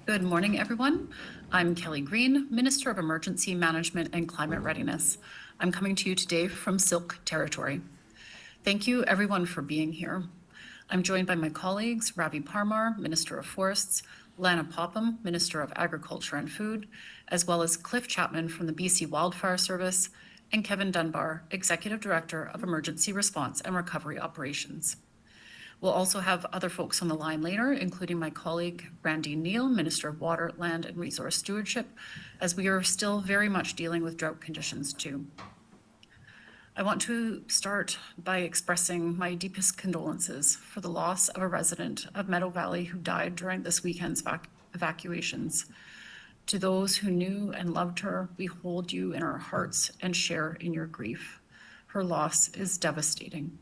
Good morning, everyone. I'm Kelly Greene, Minister of Emergency Management and Climate Readiness. I'm coming to you today from Silk Territory. Thank you, everyone, for being here. I'm joined by my colleagues, Ravi Parmar, Minister of Forests, Lana Popham, Minister of Agriculture and Food, as well as Cliff Chapman from the BC Wildfire Service, and Kevin Dunbar, Executive Director of Emergency Response and Recovery Operations. We'll also have other folks on the line later, including my colleague Randy Neal, Minister of Water, Land and Resource Stewardship, as we are still very much dealing with drought conditions too. I want to start by expressing my deepest condolences for the loss of a resident of Meadow Valley who died during this weekend's evacuations. To those who knew and loved her, we hold you in our hearts and share in your grief. Her loss is devastating.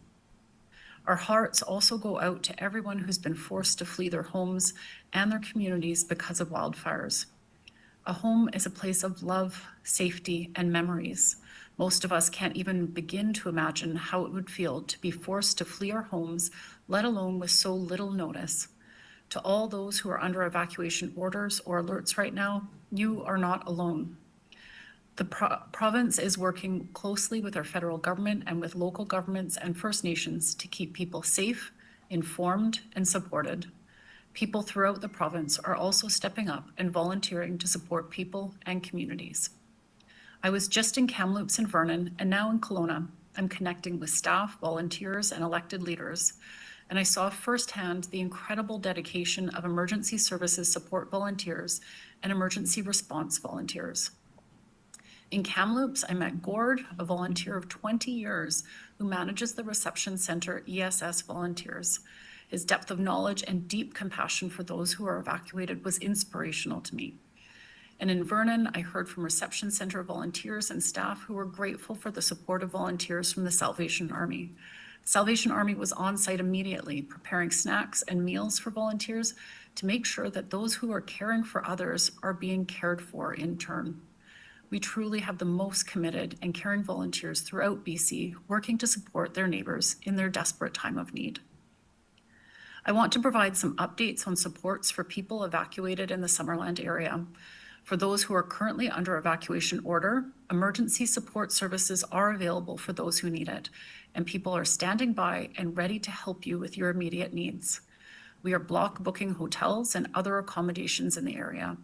Our hearts also go out to everyone who's been forced to flee their homes and their communities because of wildfires. A home is a place of love, safety, and memories. Most of us can't even begin to imagine how it would feel to be forced to flee our homes, let alone with so little notice. To all those who are under evacuation orders or alerts right now, you are not alone. The province is working closely with our federal government and with local governments and First Nations to keep people safe, informed, and supported. People throughout the province are also stepping up and volunteering to support people and communities. I was just in Kamloops and Vernon, and now in Kelowna. I'm connecting with staff, volunteers, and elected leaders, and I saw firsthand the incredible dedication of emergency services support volunteers and emergency response volunteers. In Kamloops, I met Gord, a volunteer of 20 years who manages the reception center ESS volunteers. His depth of knowledge and deep compassion for those who are evacuated was inspirational to me. And in Vernon, I heard from reception center volunteers and staff who were grateful for the support of volunteers from the Salvation Army. Salvation Army was on site immediately, preparing snacks and meals for volunteers to make sure that those who are caring for others are being cared for in turn. We truly have the most committed and caring volunteers throughout BC working to support their neighbors in their desperate time of need. I want to provide some updates on supports for people evacuated in the Summerland area. For those who are currently under evacuation order, emergency support services are available for those who need it, and people are standing by and ready to help you with your immediate needs. We are block booking hotels and other accommodations in the area.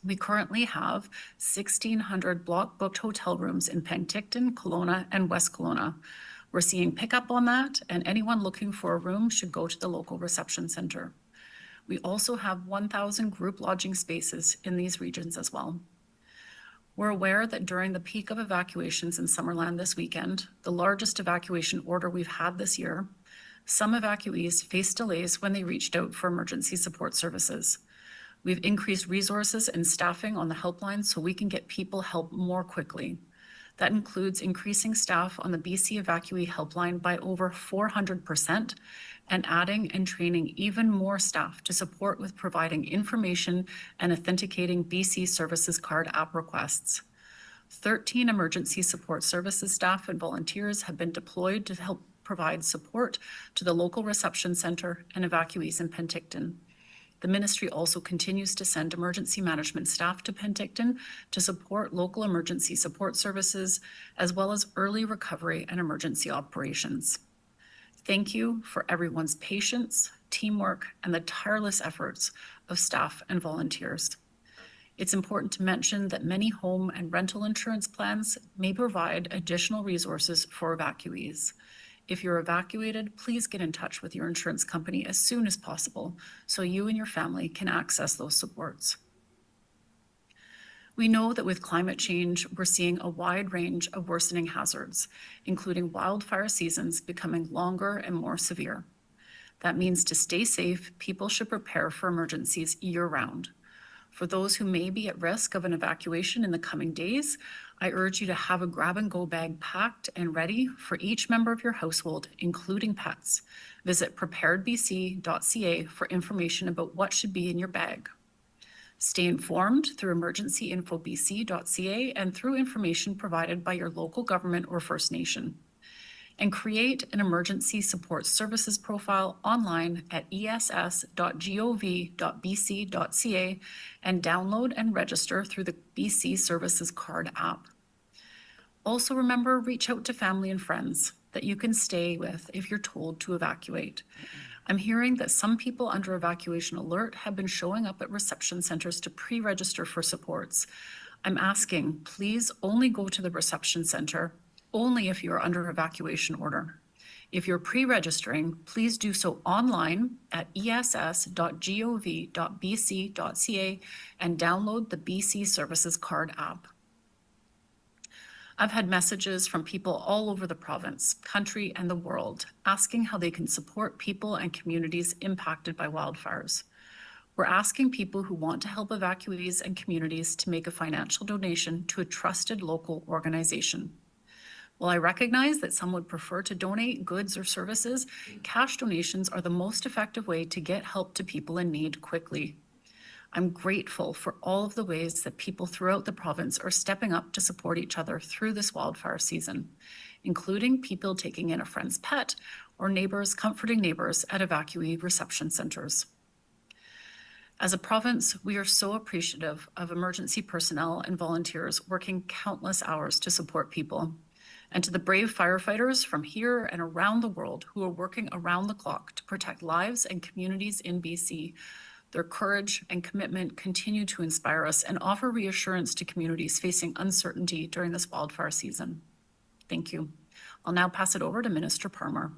We currently have 1,600 block booked hotel rooms in Penticton, Kelowna, and West Kelowna. We're seeing pickup on that, and anyone looking for a room should go to the local reception center. We also have 1,000 group lodging spaces in these regions as well. We're aware that during the peak of evacuations in Summerland this weekend, the largest evacuation order we've had this year, some evacuees faced delays when they reached out for emergency support services. We've increased resources and staffing on the helpline so we can get people help more quickly. That includes increasing staff on the BC Evacuee Helpline by over 400% and adding and training even more staff to support with providing information and authenticating BC Services Card app requests. 13 emergency support services staff and volunteers have been deployed to help provide support to the local reception center and evacuees in Penticton. The ministry also continues to send emergency management staff to Penticton to support local emergency support services, as well as early recovery and emergency operations. Thank you for everyone's patience, teamwork, and the tireless efforts of staff and volunteers. It's important to mention that many home and rental insurance plans may provide additional resources for evacuees. If you're evacuated, please get in touch with your insurance company as soon as possible so you and your family can access those supports. We know that with climate change, we're seeing a wide range of worsening hazards, including wildfire seasons becoming longer and more severe. That means to stay safe, people should prepare for emergencies year-round. For those who may be at risk of an evacuation in the coming days, I urge you to have a grab-and-go bag packed and ready for each member of your household, including pets. Visit preparedbc.ca for information about what should be in your bag. Stay informed through emergencyinfobc.ca and through information provided by your local government or First Nation. and create an emergency support services profile online at ess.gov.bc.ca and download and register through the BC Services Card app. Also remember, reach out to family and friends that you can stay with if you're told to evacuate. I'm hearing that some people under evacuation alert have been showing up at reception centers to pre-register for supports. I'm asking, please only go to the reception center only if you're under evacuation order. If you're pre-registering, please do so online at ess.gov.bc.ca and download the BC Services Card app. I've had messages from people all over the province, country, and the world asking how they can support people and communities impacted by wildfires. We're asking people who want to help evacuees and communities to make a financial donation to a trusted local organization. While I recognize that some would prefer to donate goods or services, cash donations are the most effective way to get help to people in need quickly. I'm grateful for all of the ways that people throughout the province are stepping up to support each other through this wildfire season, including people taking in a friend's pet or neighbors comforting neighbors at evacuee reception centers. As a province, we are so appreciative of emergency personnel and volunteers working countless hours to support people. And to the brave firefighters from here and around the world who are working around the clock to protect lives and communities in BC, their courage and commitment continue to inspire us and offer reassurance to communities facing uncertainty during this wildfire season. Thank you. I'll now pass it over to Minister Parmar.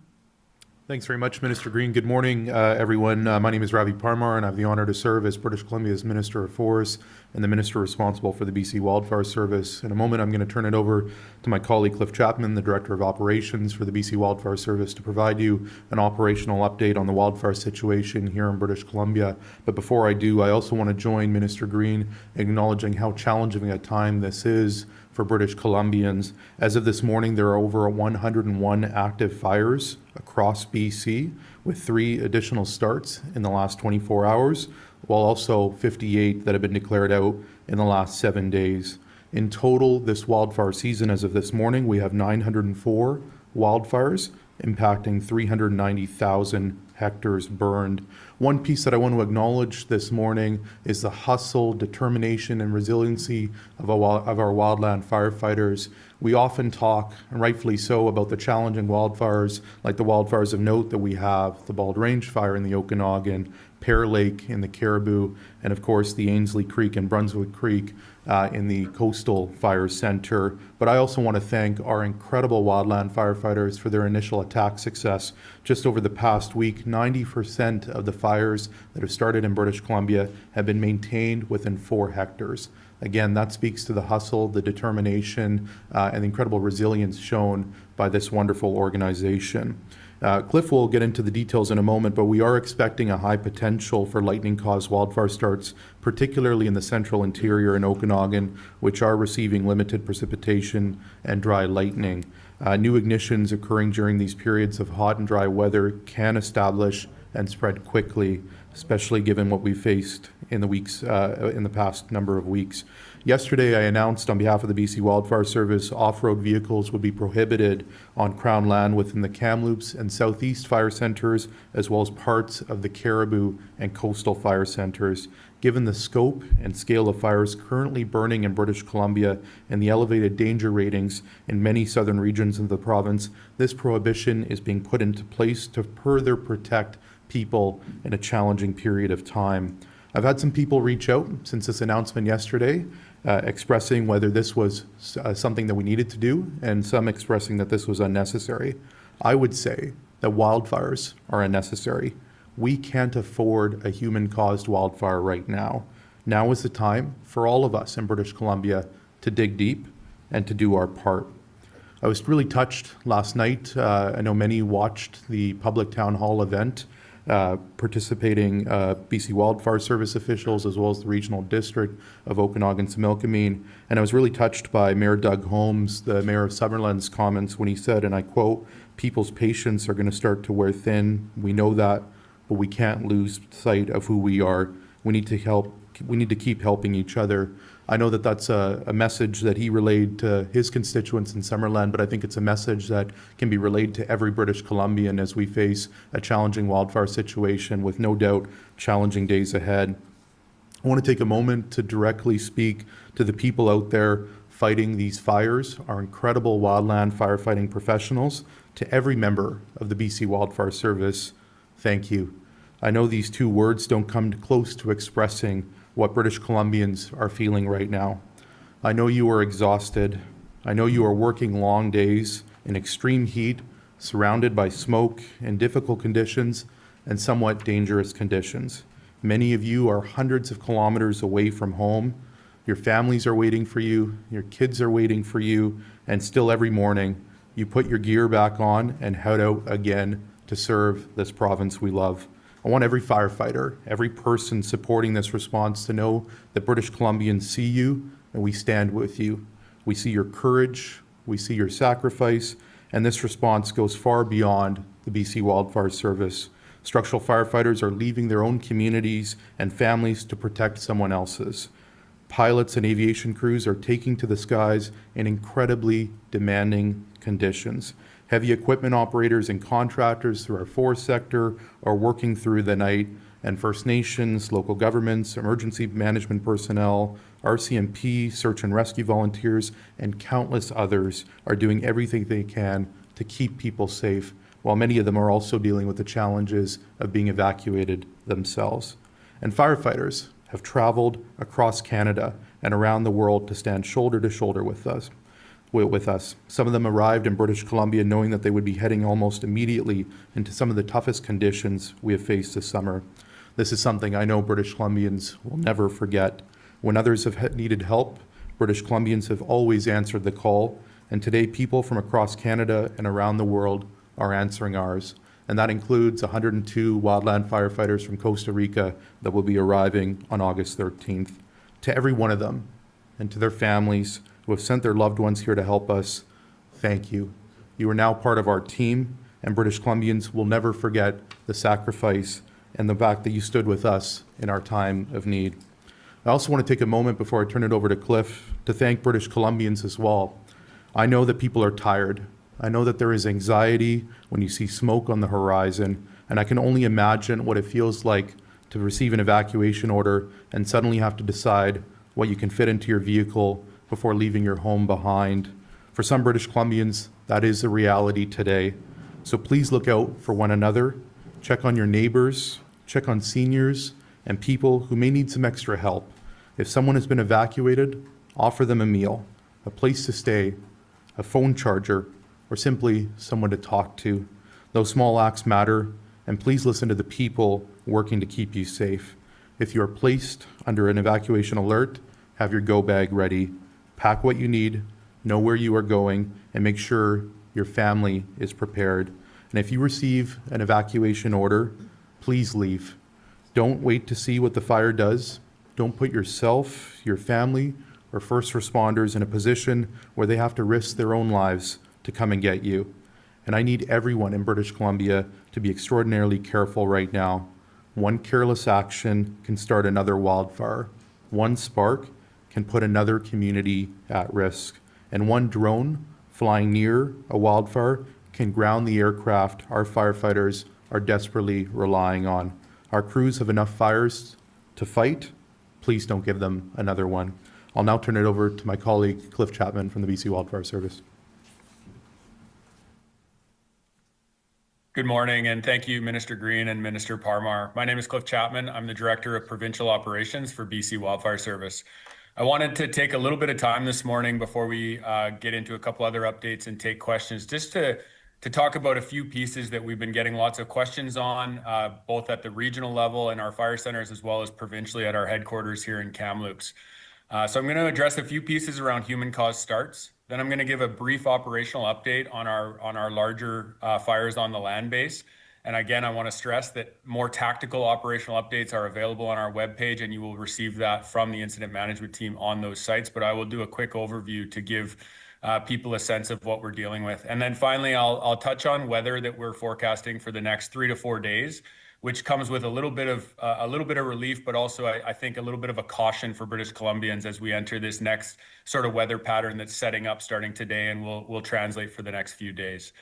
Thanks very much, Minister Greene. Good morning, everyone. My name is Ravi Parmar, and I have the honor to serve as British Columbia's Minister of Forests and the Minister responsible for the BC Wildfire Service. In a moment, I'm going to turn it over to my colleague, Cliff Chapman, the Director of Operations for the BC Wildfire Service, to provide you an operational update on the wildfire situation here in British Columbia. But before I do, I also want to join Minister Greene acknowledging how challenging a time this is for British Columbians. As of this morning, there are over 101 active fires across BC, with 3 additional starts in the last 24 hours, while also 58 that have been declared out in the last 7 days. In total, this wildfire season, as of this morning, we have 904 wildfires impacting 390,000 hectares burned. One piece that I want to acknowledge this morning is the hustle, determination, and resiliency of our wildland firefighters. We often talk, and rightfully so, about the challenging wildfires, like the wildfires of note that we have, the Bald Range Fire in the Okanagan, Pear Lake in the Caribou, and of course the Ainslie Creek and Brunswick Creek in the Coastal Fire Center. But I also want to thank our incredible wildland firefighters for their initial attack success. Just over the past week, 90% of the fires that have started in British Columbia have been maintained within 4 hectares. Again, that speaks to the hustle, the determination, and the incredible resilience shown by this wonderful organization. Cliff will get into the details in a moment, but we are expecting a high potential for lightning-caused wildfire starts, particularly in the central interior and Okanagan, which are receiving limited precipitation and dry lightning. New ignitions occurring during these periods of hot and dry weather can establish and spread quickly, especially given what we faced in the past number of weeks. Yesterday, I announced on behalf of the BC Wildfire Service, off-road vehicles would be prohibited on Crown land within the Kamloops and Southeast fire centers, as well as parts of the Caribou and Coastal fire centers. Given the scope and scale of fires currently burning in British Columbia and the elevated danger ratings in many southern regions of the province, this prohibition is being put into place to further protect people in a challenging period of time. I've had some people reach out since this announcement yesterday, expressing whether this was something that we needed to do, and some expressing that this was unnecessary. I would say that wildfires are unnecessary. We can't afford a human-caused wildfire right now. Now is the time for all of us in British Columbia to dig deep and to do our part. I was really touched last night. I know many watched the public town hall event participating BC Wildfire Service officials, as well as the regional district of Okanagan-Similkameen. And I was really touched by Mayor Doug Holmes, the mayor of Summerland's comments, when he said, and I quote, "People's patience are going to start to wear thin. We know that, but we can't lose sight of who we are. We need to keep helping each other." I know that that's a message that he relayed to his constituents in Summerland, but I think it's a message that can be relayed to every British Columbian as we face a challenging wildfire situation with no doubt challenging days ahead. I want to take a moment to directly speak to the people out there fighting these fires, our incredible wildland firefighting professionals. To every member of the BC Wildfire Service, thank you. I know these two words don't come close to expressing what British Columbians are feeling right now. I know you are exhausted. I know you are working long days in extreme heat, surrounded by smoke and difficult conditions and somewhat dangerous conditions. Many of you are hundreds of kilometers away from home. Your families are waiting for you, your kids are waiting for you, and still every morning you put your gear back on and head out again to serve this province we love. I want every firefighter, every person supporting this response to know that British Columbians see you and we stand with you. We see your courage, we see your sacrifice, and this response goes far beyond the BC Wildfire Service. Structural firefighters are leaving their own communities and families to protect someone else's. Pilots and aviation crews are taking to the skies in incredibly demanding conditions. Heavy equipment operators and contractors through our forest sector are working through the night, and First Nations, local governments, emergency management personnel, RCMP, search and rescue volunteers, and countless others are doing everything they can to keep people safe, while many of them are also dealing with the challenges of being evacuated themselves. And firefighters have traveled across Canada and around the world to stand shoulder to shoulder with us. Some of them arrived in British Columbia knowing that they would be heading almost immediately into some of the toughest conditions we have faced this summer. This is something I know British Columbians will never forget. When others have needed help, British Columbians have always answered the call, and today people from across Canada and around the world are answering ours. And that includes 102 wildland firefighters from Costa Rica that will be arriving on August 13th. To every one of them and to their families who have sent their loved ones here to help us, thank you. You are now part of our team, and British Columbians will never forget the sacrifice and the fact that you stood with us in our time of need. I also want to take a moment before I turn it over to Cliff to thank British Columbians as well. I know that people are tired. I know that there is anxiety when you see smoke on the horizon, and I can only imagine what it feels like to receive an evacuation order and suddenly have to decide what you can fit into your vehicle before leaving your home behind. For some British Columbians, that is the reality today. So please look out for one another, check on your neighbors, check on seniors, and people who may need some extra help. If someone has been evacuated, offer them a meal, a place to stay, a phone charger, or simply someone to talk to. Those small acts matter, and please listen to the people working to keep you safe. If you are placed under an evacuation alert, have your go bag ready. Pack what you need, know where you are going, and make sure your family is prepared. And if you receive an evacuation order, please leave. Don't wait to see what the fire does. Don't put yourself, your family, or first responders in a position where they have to risk their own lives to come and get you. And I need everyone in British Columbia to be extraordinarily careful right now. One careless action can start another wildfire. One spark can put another community at risk. And one drone flying near a wildfire can ground the aircraft our firefighters are desperately relying on. Our crews have enough fires to fight. Please don't give them another one. I'll now turn it over to my colleague, Cliff Chapman from the BC Wildfire Service. Good morning, and thank you, Minister Greene and Minister Parmar. My name is Cliff Chapman. I'm the Director of Provincial Operations for BC Wildfire Service. I wanted to take a little bit of time this morning before we get into a couple other updates and take questions, just to talk about a few pieces that we've been getting lots of questions on, both at the regional level in our fire centers as well as provincially at our headquarters here in Kamloops. So I'm going to address a few pieces around human-caused starts. Then I'm going to give a brief operational update on our larger fires on the land base. And again, I want to stress that more tactical operational updates are available on our webpage, and you will receive that from the incident management team on those sites. But I will do a quick overview to give people a sense of what we're dealing with. And then finally, I'll touch on weather that we're forecasting for the next 3 to 4 days, which comes with a little bit of relief, but also I think a little bit of a caution for British Columbians as we enter this next sort of weather pattern that's setting up starting today and will translate for the next few days.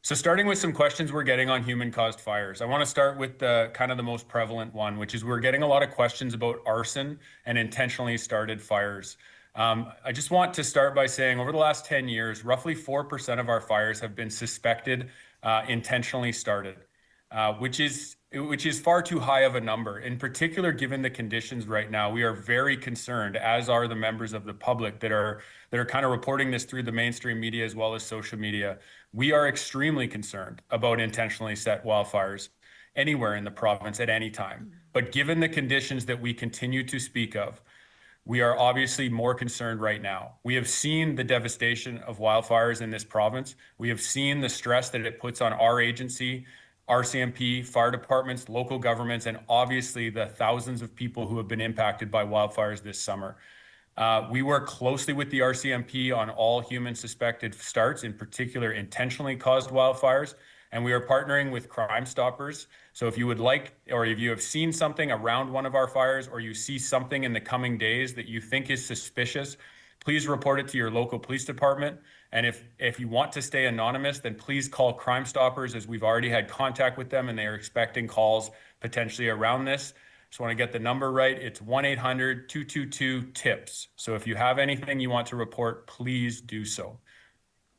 So starting with some questions we're getting on human-caused fires. I want to start with the kind of the most prevalent one, which is we're getting a lot of questions about arson and intentionally started fires. I just want to start by saying over the last 10 years, roughly 4% of our fires have been suspected intentionally started, which is far too high of a number. In particular, given the conditions right now, we are very concerned, as are the members of the public that are kind of reporting this through the mainstream media as well as social media. We are extremely concerned about intentionally set wildfires anywhere in the province at any time. But given the conditions that we continue to speak of, we are obviously more concerned right now. We have seen the devastation of wildfires in this province. We have seen the stress that it puts on our agency, RCMP, fire departments, local governments, and obviously the thousands of people who have been impacted by wildfires this summer. We work closely with the RCMP on all human suspected starts, in particular intentionally caused wildfires, and we are partnering with Crime Stoppers. So if you would like, or if you have seen something around one of our fires, or you see something in the coming days that you think is suspicious, please report it to your local police department. And if you want to stay anonymous, then please call Crime Stoppers, as we've already had contact with them and they are expecting calls potentially around this. Just want to get the number right. It's 1-800-222-TIPS. So if you have anything you want to report, please do so.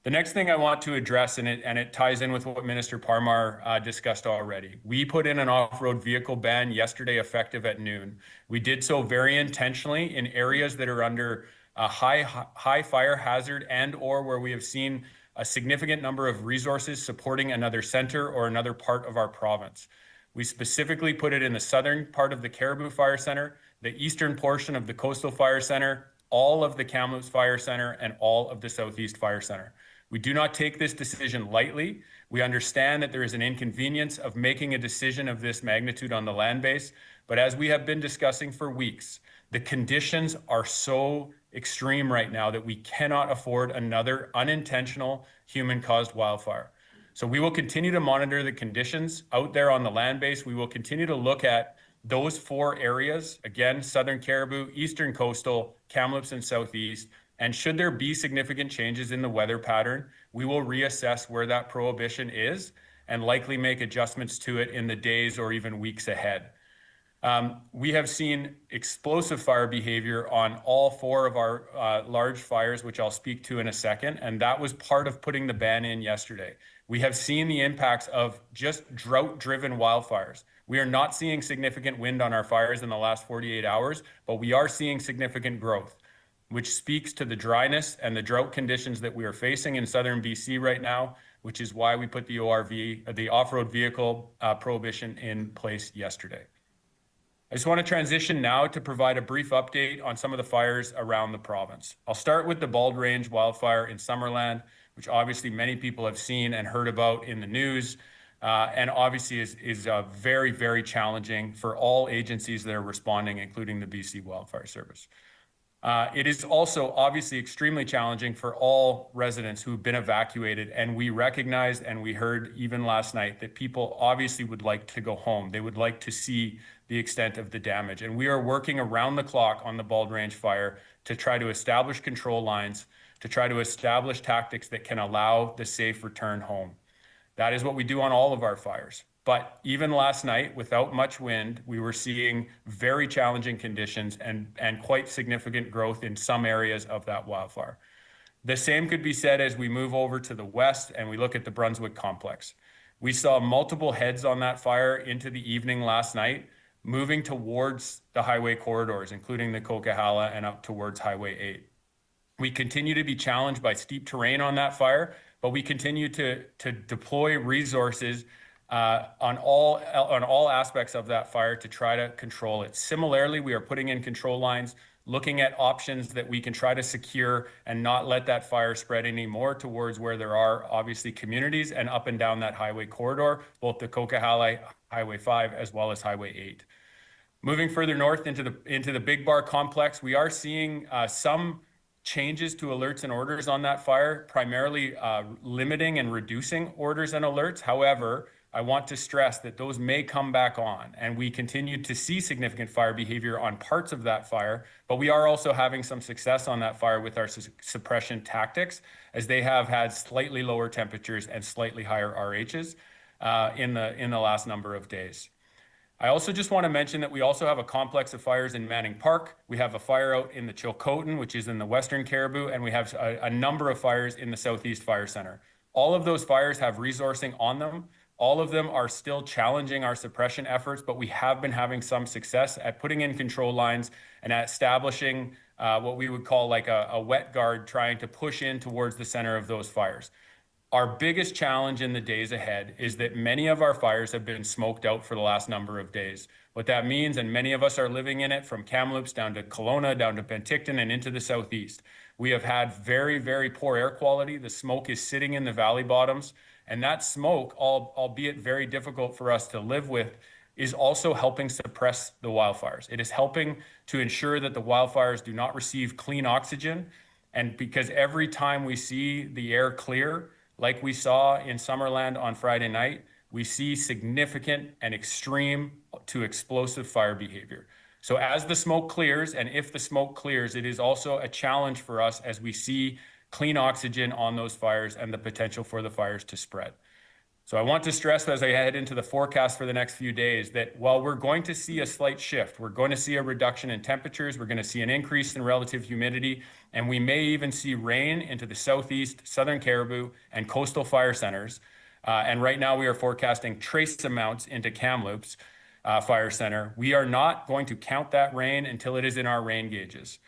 The next thing I want to address, and it ties in with what Minister Parmar discussed already. We put in an off-road vehicle ban yesterday effective at noon. We did so very intentionally in areas that are under a high fire hazard and or where we have seen a significant number of resources supporting another center or another part of our province. We specifically put it in the southern part of the Caribou Fire Center, the eastern portion of the Coastal Fire Center, all of the Kamloops Fire Center, and all of the Southeast Fire Center. We do not take this decision lightly. We understand that there is an inconvenience of making a decision of this magnitude on the land base, but as we have been discussing for weeks, the conditions are so extreme right now that we cannot afford another unintentional human-caused wildfire. So we will continue to monitor the conditions out there on the land base. We will continue to look at those 4 areas, again, Southern Caribou, Eastern Coastal, Kamloops, and Southeast. And should there be significant changes in the weather pattern, we will reassess where that prohibition is and likely make adjustments to it in the days or even weeks ahead. We have seen explosive fire behavior on all 4 of our large fires, which I'll speak to in a second, and that was part of putting the ban in yesterday. We have seen the impacts of just drought-driven wildfires. We are not seeing significant wind on our fires in the last 48 hours, but we are seeing significant growth, which speaks to the dryness and the drought conditions that we are facing in southern BC right now, which is why we put the off-road vehicle prohibition in place yesterday. I just want to transition now to provide a brief update on some of the fires around the province. I'll start with the Bald Range wildfire in Summerland, which obviously many people have seen and heard about in the news, and obviously is very, very challenging for all agencies that are responding, including the BC Wildfire Service. It is also obviously extremely challenging for all residents who've been evacuated, and we recognized and we heard even last night that people obviously would like to go home. They would like to see the extent of the damage, and we are working around the clock on the Bald Range fire to try to establish control lines, to try to establish tactics that can allow the safe return home. That is what we do on all of our fires. But even last night, without much wind, we were seeing very challenging conditions and quite significant growth in some areas of that wildfire. The same could be said as we move over to the west and we look at the Brunswick complex. We saw multiple heads on that fire into the evening last night, moving towards the highway corridors, including the Coquihalla and up towards Highway 8. We continue to be challenged by steep terrain on that fire, but we continue to deploy resources on all aspects of that fire to try to control it. Similarly, we are putting in control lines, looking at options that we can try to secure and not let that fire spread anymore towards where there are obviously communities and up and down that highway corridor, both the Coquihalla, Highway 5, as well as Highway 8. Moving further north into the Big Bar complex, we are seeing some changes to alerts and orders on that fire, primarily limiting and reducing orders and alerts. However, I want to stress that those may come back on, and we continue to see significant fire behavior on parts of that fire, but we are also having some success on that fire with our suppression tactics, as they have had slightly lower temperatures and slightly higher RHs in the last number of days. I also just want to mention that we also have a complex of fires in Manning Park. We have a fire out in the Chilcotin, which is in the Western Caribou, and we have a number of fires in the Southeast Fire Center. All of those fires have resourcing on them. All of them are still challenging our suppression efforts, but we have been having some success at putting in control lines and at establishing what we would call like a wet guard, trying to push in towards the center of those fires. Our biggest challenge in the days ahead is that many of our fires have been smoked out for the last number of days. What that means, and many of us are living in it, from Kamloops down to Kelowna, down to Penticton, and into the southeast. We have had very, very poor air quality. The smoke is sitting in the valley bottoms, and that smoke, albeit very difficult for us to live with, is also helping suppress the wildfires. It is helping to ensure that the wildfires do not receive clean oxygen. And because every time we see the air clear, like we saw in Summerland on Friday night, we see significant and extreme to explosive fire behavior. So as the smoke clears, and if the smoke clears, it is also a challenge for us as we see clean oxygen on those fires and the potential for the fires to spread. So I want to stress as I head into the forecast for the next few days that while we're going to see a slight shift, we're going to see a reduction in temperatures, we're going to see an increase in relative humidity, and we may even see rain into the southeast, southern Caribou, and coastal fire centers. And right now we are forecasting trace amounts into Kamloops Fire Center. We are not going to count that rain until it is in our rain gauges.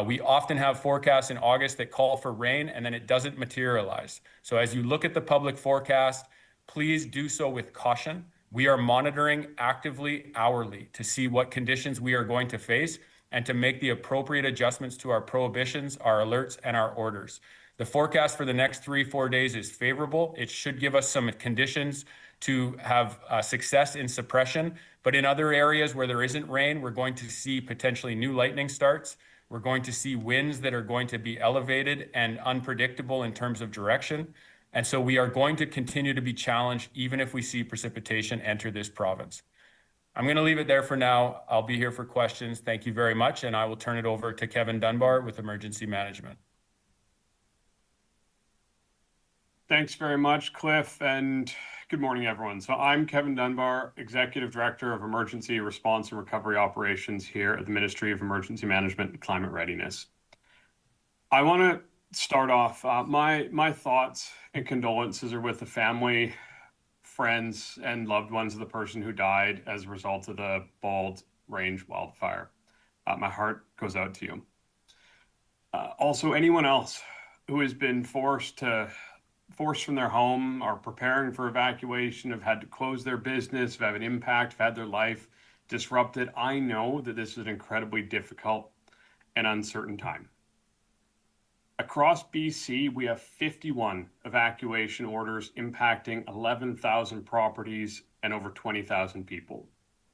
We often have forecasts in August that call for rain, and then it doesn't materialize. So as you look at the public forecast, please do so with caution. We are monitoring actively, hourly, to see what conditions we are going to face and to make the appropriate adjustments to our prohibitions, our alerts, and our orders. The forecast for the next 3-4 days is favorable. It should give us some conditions to have success in suppression. But in other areas where there isn't rain, we're going to see potentially new lightning starts. We're going to see winds that are going to be elevated and unpredictable in terms of direction. And so we are going to continue to be challenged even if we see precipitation enter this province. I'm going to leave it there for now. I'll be here for questions. Thank you very much. And I will turn it over to Kevin Dunbar with Emergency Management. Thanks very much, Cliff, and good morning, everyone. So I'm Kevin Dunbar, Executive Director of Emergency Response and Recovery Operations here at the Ministry of Emergency Management and Climate Readiness. I want to start off, my thoughts and condolences are with the family, friends, and loved ones of the person who died as a result of the Bald Range wildfire. My heart goes out to you. Also, anyone else who has been forced from their home, are preparing for evacuation, have had to close their business, have had an impact, have had their life disrupted. I know that this is an incredibly difficult and uncertain time. Across BC, we have 51 evacuation orders impacting 11,000 properties and over 20,000 people.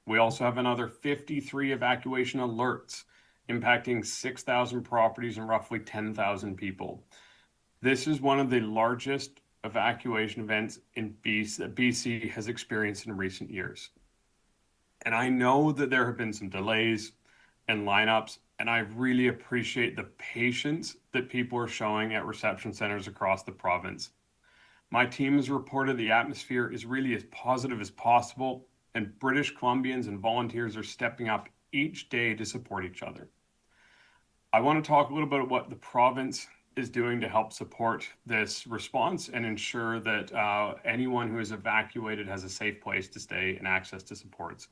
We also have another 53 evacuation alerts impacting 6,000 properties and roughly 10,000 people. This is one of the largest evacuation events in BC that BC has experienced in recent years. And I know that there have been some delays and lineups, and I really appreciate the patience that people are showing at reception centers across the province. My team has reported the atmosphere is really as positive as possible, and British Columbians and volunteers are stepping up each day to support each other. I want to talk a little bit about what the province is doing to help support this response and ensure that anyone who is evacuated has a safe place to stay and access to supports.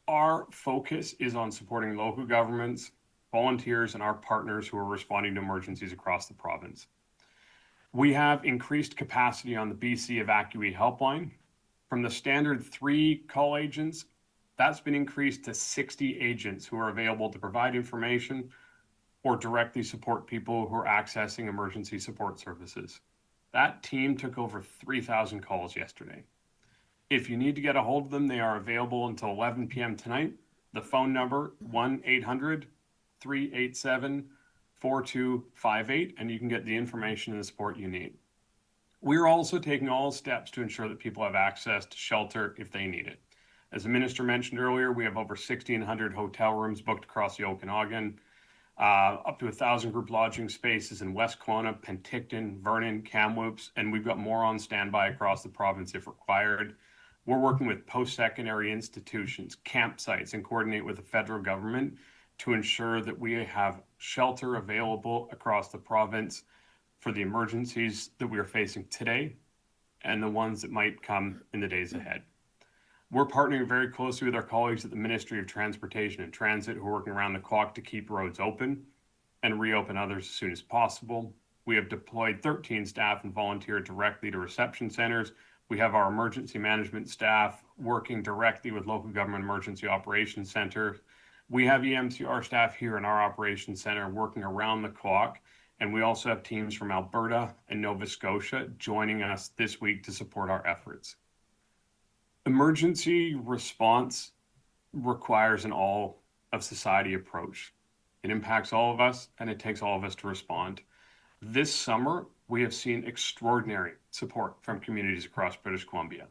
Our focus is on supporting local governments, volunteers, and our partners who are responding to emergencies across the province. We have increased capacity on the BC Evacuee Helpline. From the standard 3 call agents, that's been increased to 60 agents who are available to provide information or directly support people who are accessing emergency support services. That team took over 3,000 calls yesterday. If you need to get a hold of them, they are available until 11 p.m. tonight. The phone number, 1-800-387-4258, and you can get the information and the support you need. We're also taking all steps to ensure that people have access to shelter if they need it. As the minister mentioned earlier, we have over 1,600 hotel rooms booked across the Okanagan, up to 1,000 group lodging spaces in West Kelowna, Penticton, Vernon, Kamloops, and we've got more on standby across the province if required. We're working with post-secondary institutions, campsites, and coordinate with the federal government to ensure that we have shelter available across the province for the emergencies that we are facing today and the ones that might come in the days ahead. We're partnering very closely with our colleagues at the Ministry of Transportation and Transit who are working around the clock to keep roads open and reopen others as soon as possible. We have deployed 13 staff and volunteered directly to reception centers. We have our emergency management staff working directly with local government emergency operations center. We have EMCR staff here in our operations center working around the clock. And we also have teams from Alberta and Nova Scotia joining us this week to support our efforts. Emergency response requires an all of society approach. It impacts all of us and it takes all of us to respond. This summer, we have seen extraordinary support from communities across British Columbia.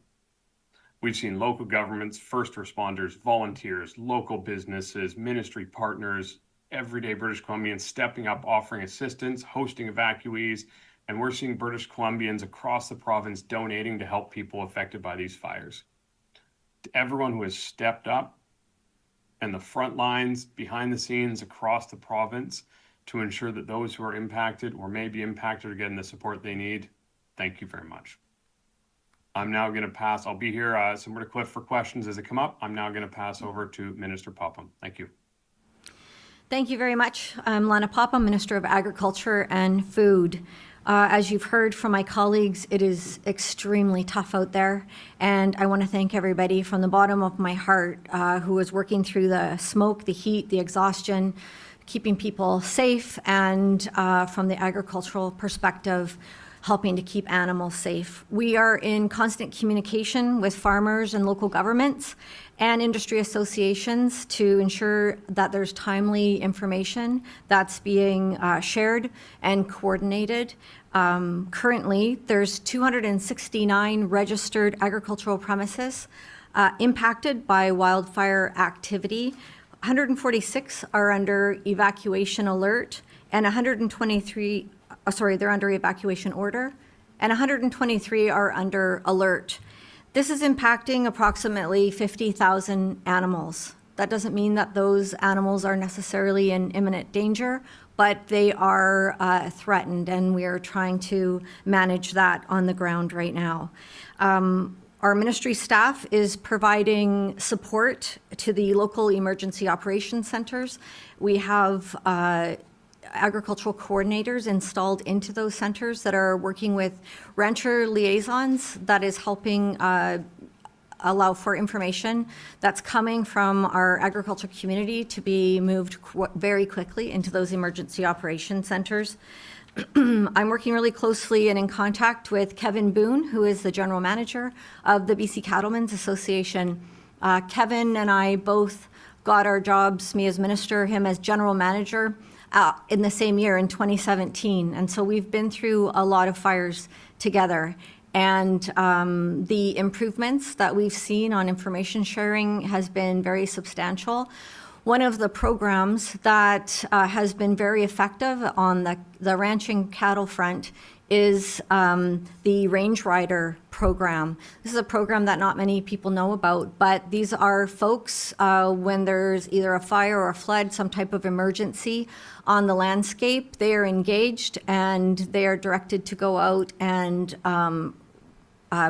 We've seen local governments, first responders, volunteers, local businesses, ministry partners, everyday British Columbians stepping up, offering assistance, hosting evacuees, and we're seeing British Columbians across the province donating to help people affected by these fires. To everyone who has stepped up and the front lines, behind the scenes across the province to ensure that those who are impacted or may be impacted are getting the support they need, thank you very much. I'm now going to pass, I'll be here similar to Cliff for questions as they come up. I'm now going to pass over to Minister Popham. Thank you. Thank you very much. I'm Lana Popham, Minister of Agriculture and Food. As you've heard from my colleagues, it is extremely tough out there, and I want to thank everybody from the bottom of my heart who is working through the smoke, the heat, the exhaustion, keeping people safe, and from the agricultural perspective, helping to keep animals safe. We are in constant communication with farmers and local governments and industry associations to ensure that there's timely information that's being shared and coordinated. Currently, there's 269 registered agricultural premises impacted by wildfire activity. 146 are under evacuation alert, and 123 they're under evacuation order, and 123 are under alert. This is impacting approximately 50,000 animals. That doesn't mean that those animals are necessarily in imminent danger, but they are threatened, and we are trying to manage that on the ground right now. Our ministry staff is providing support to the local emergency operations centers. We have agricultural coordinators installed into those centers that are working with rancher liaisons that is helping allow for information that's coming from our agriculture community to be moved very quickly into those emergency operations centers. I'm working really closely and in contact with Kevin Boone, who is the general manager of the BC Cattlemen's Association. Kevin and I both got our jobs, me as minister, him as general manager, in the same year in 2017. And so we've been through a lot of fires together. And the improvements that we've seen on information sharing has been very substantial. One of the programs that has been very effective on the ranching cattle front is the Range Rider program. This is a program that not many people know about, but these are folks when there's either a fire or a flood, some type of emergency on the landscape, they are engaged and they are directed to go out and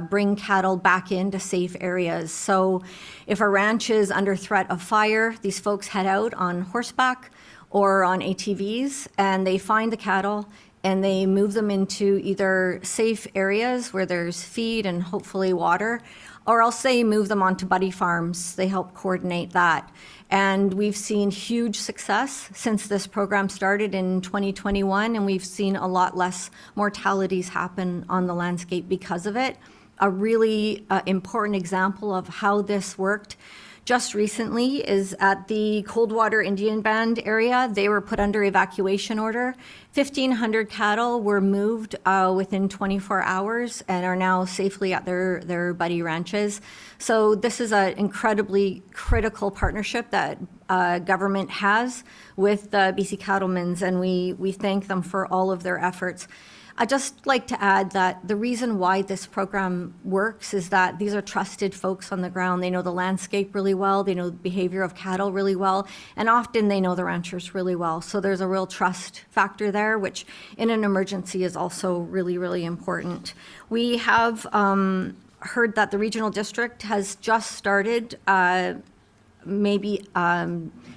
bring cattle back into safe areas. So if a ranch is under threat of fire, these folks head out on horseback or on ATVs and they find the cattle and they move them into either safe areas where there's feed and hopefully water, or else they move them onto buddy farms. They help coordinate that. And we've seen huge success since this program started in 2021, and we've seen a lot less mortalities happen on the landscape because of it. A really important example of how this worked. just recently is at the Coldwater Indian Band area. They were put under evacuation order. 1,500 cattle were moved within 24 hours and are now safely at their buddy ranches. So this is an incredibly critical partnership that government has with the BC cattlemen's, and we thank them for all of their efforts. I'd just like to add that the reason why this program works is that these are trusted folks on the ground. They know the landscape really well, they know the behavior of cattle really well, and often they know the ranchers really well. So there's a real trust factor there, which in an emergency is also really, really important. We have heard that the regional district has just started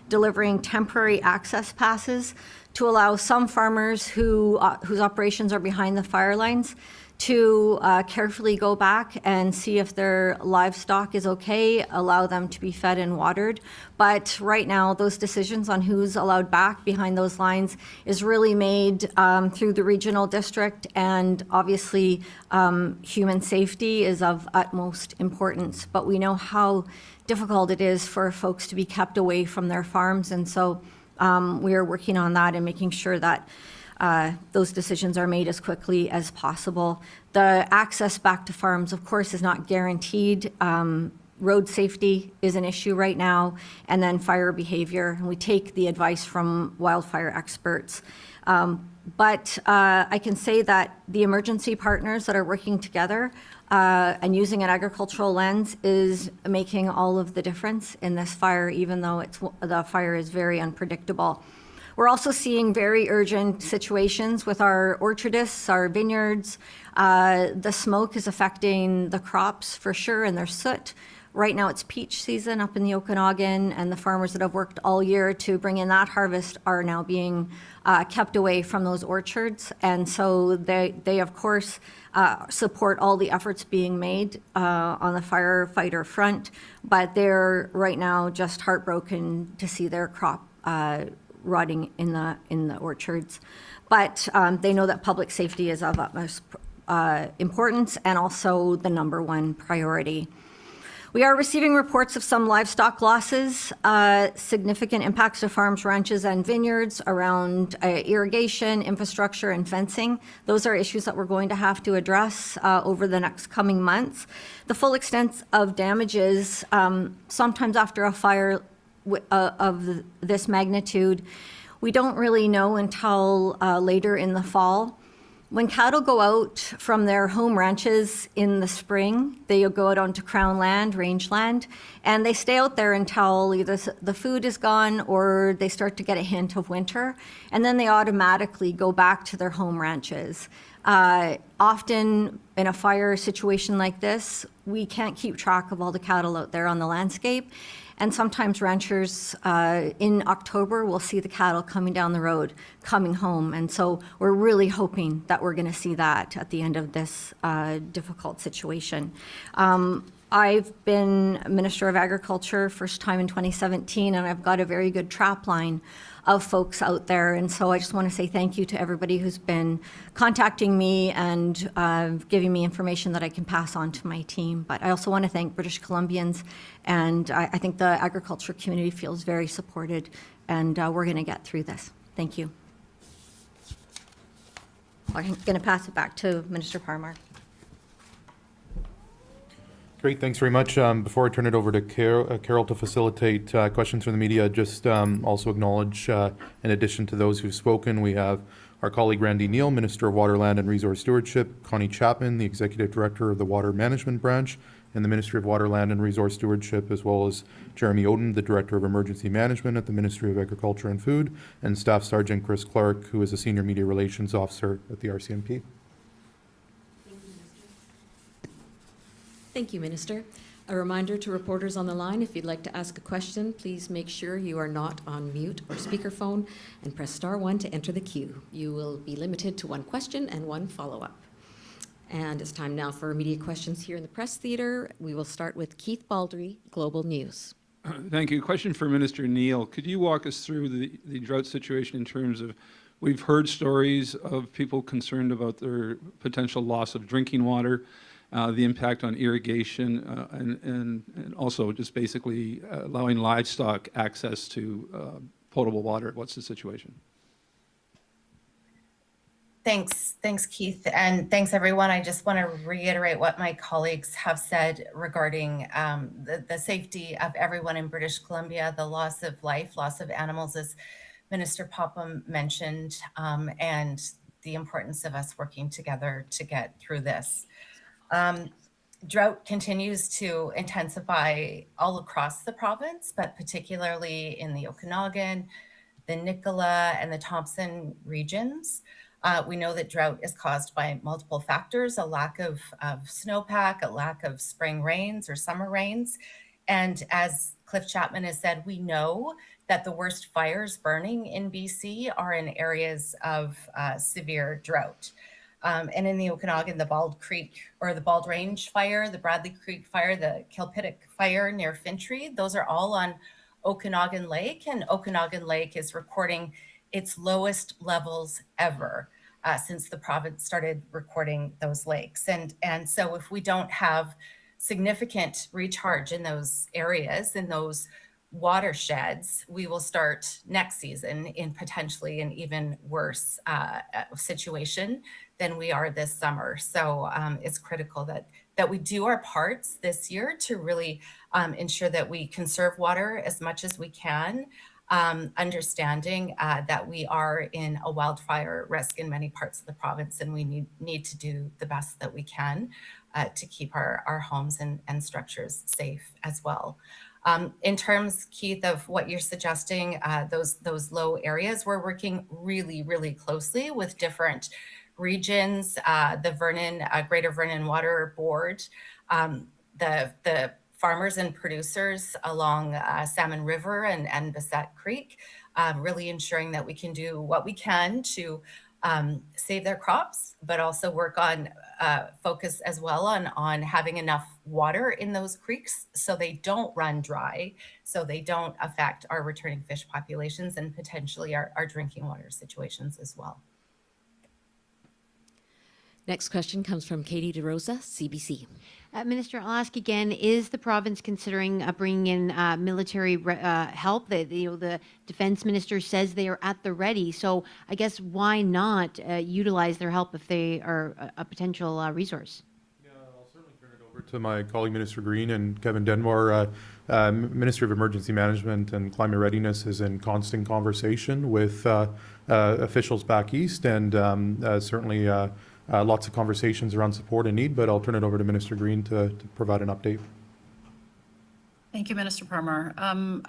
delivering temporary access passes to allow some farmers whose operations are behind the fire lines to carefully go back and see if their livestock is okay, allow them to be fed and watered. But right now, those decisions on who's allowed back behind those lines is really made through the regional district, and obviously human safety is of utmost importance. But we know how difficult it is for folks to be kept away from their farms, and so we are working on that and making sure that those decisions are made as quickly as possible. The access back to farms, of course, is not guaranteed. Road safety is an issue right now, and then fire behavior. And we take the advice from wildfire experts. But I can say that the emergency partners that are working together and using an agricultural lens is making all of the difference in this fire, even though the fire is very unpredictable. We're also seeing very urgent situations with our orchardists, our vineyards. The smoke is affecting the crops for sure, and there's soot. Right now it's peach season up in the Okanagan, and the farmers that have worked all year to bring in that harvest are now being kept away from those orchards. And so they of course, support all the efforts being made on the firefighter front, but they're right now just heartbroken to see their crop rotting in the orchards. But they know that public safety is of utmost importance and also the #1 priority. We are receiving reports of some livestock losses, significant impacts to farms, ranches, and vineyards around irrigation, infrastructure, and fencing. Those are issues that we're going to have to address over the next coming months. The full extent of damages, sometimes after a fire of this magnitude, we don't really know until later in the fall. When cattle go out from their home ranches in the spring, they go out onto crown land, rangeland, and they stay out there until either the food is gone or they start to get a hint of winter, and then they automatically go back to their home ranches. Often in a fire situation like this, we can't keep track of all the cattle out there on the landscape. And sometimes ranchers in October will see the cattle coming down the road, coming home. And so we're really hoping that we're going to see that at the end of this difficult situation. I've been Minister of Agriculture first time in 2017, and I've got a very good trap line of folks out there. And so I just want to say thank you to everybody who's been contacting me and giving me information that I can pass on to my team. But I also want to thank British Columbians, and I think the agriculture community feels very supported, and we're going to get through this. Thank you. I'm going to pass it back to Minister Parmar. Great, thanks very much. Before I turn it over to Carol to facilitate questions from the media, just also acknowledge, in addition to those who've spoken, we have our colleague Randy Neal, Minister of Water, Land and Resource Stewardship, Connie Chapman, the Executive Director of the Water Management Branch in the Ministry of Water, Land and Resource Stewardship, as well as Jeremy Oden, the Director of Emergency Management at the Ministry of Agriculture and Food, and Staff Sergeant Chris Clark, who is a Senior Media Relations Officer at the RCMP. Thank you, Minister. A reminder to reporters on the line, if you'd like to ask a question, please make sure you are not on mute or speakerphone and press *1 to enter the queue. You will be limited to 1 question and 1 follow-up. And it's time now for media questions here in the press theater. We will start with Keith Baldry, Global News. Thank you. Question for Minister Neal. Could you walk us through the drought situation in terms of, we've heard stories of people concerned about their potential loss of drinking water, the impact on irrigation, and also just basically allowing livestock access to potable water? What's the situation? Thanks, Keith, and thanks, everyone. I just want to reiterate what my colleagues have said regarding the safety of everyone in British Columbia, the loss of life, loss of animals, as Minister Popham mentioned, and the importance of us working together to get through this. Drought continues to intensify all across the province, but particularly in the Okanagan, the Nicola, and the Thompson regions. We know that drought is caused by multiple factors: a lack of snowpack, a lack of spring rains or summer rains. And as Cliff Chapman has said, we know that the worst fires burning in BC are in areas of severe drought. And in the Okanagan, the Bald Creek or the Bald Range fire, the Bradley Creek fire, the Kilpittick fire near Fintry, those are all on Okanagan Lake, and Okanagan Lake is recording its lowest levels ever since the province started recording those lakes. And so if we don't have significant recharge in those areas, in those watersheds, we will start next season in potentially an even worse situation than we are this summer. So it's critical that we do our parts this year to really ensure that we conserve water as much as we can, understanding that we are in a wildfire risk in many parts of the province, and we need to do the best that we can to keep our homes and structures safe as well. In terms, Keith, of what you're suggesting, those low areas, we're working really, really closely with different regions, the Greater Vernon Water Board, the farmers and producers along Salmon River and Bassett Creek, really ensuring that we can do what we can to save their crops, but also work on focus as well on having enough water in those creeks so they don't run dry, so they don't affect our returning fish populations and potentially our drinking water situations as well. Next question comes from Katie DeRosa, CBC. Minister, I'll ask again, is the province considering bringing in military help? The defense minister says they are at the ready. So I guess why not utilize their help if they are a potential resource? Yeah, I'll certainly turn it over to my colleague, Minister Greene, and Kevin Dunbar. Ministry of Emergency Management and Climate Readiness is in constant conversation with officials back east, and certainly lots of conversations around support and need, but I'll turn it over to Minister Greene to provide an update. Thank you, Minister Parmar.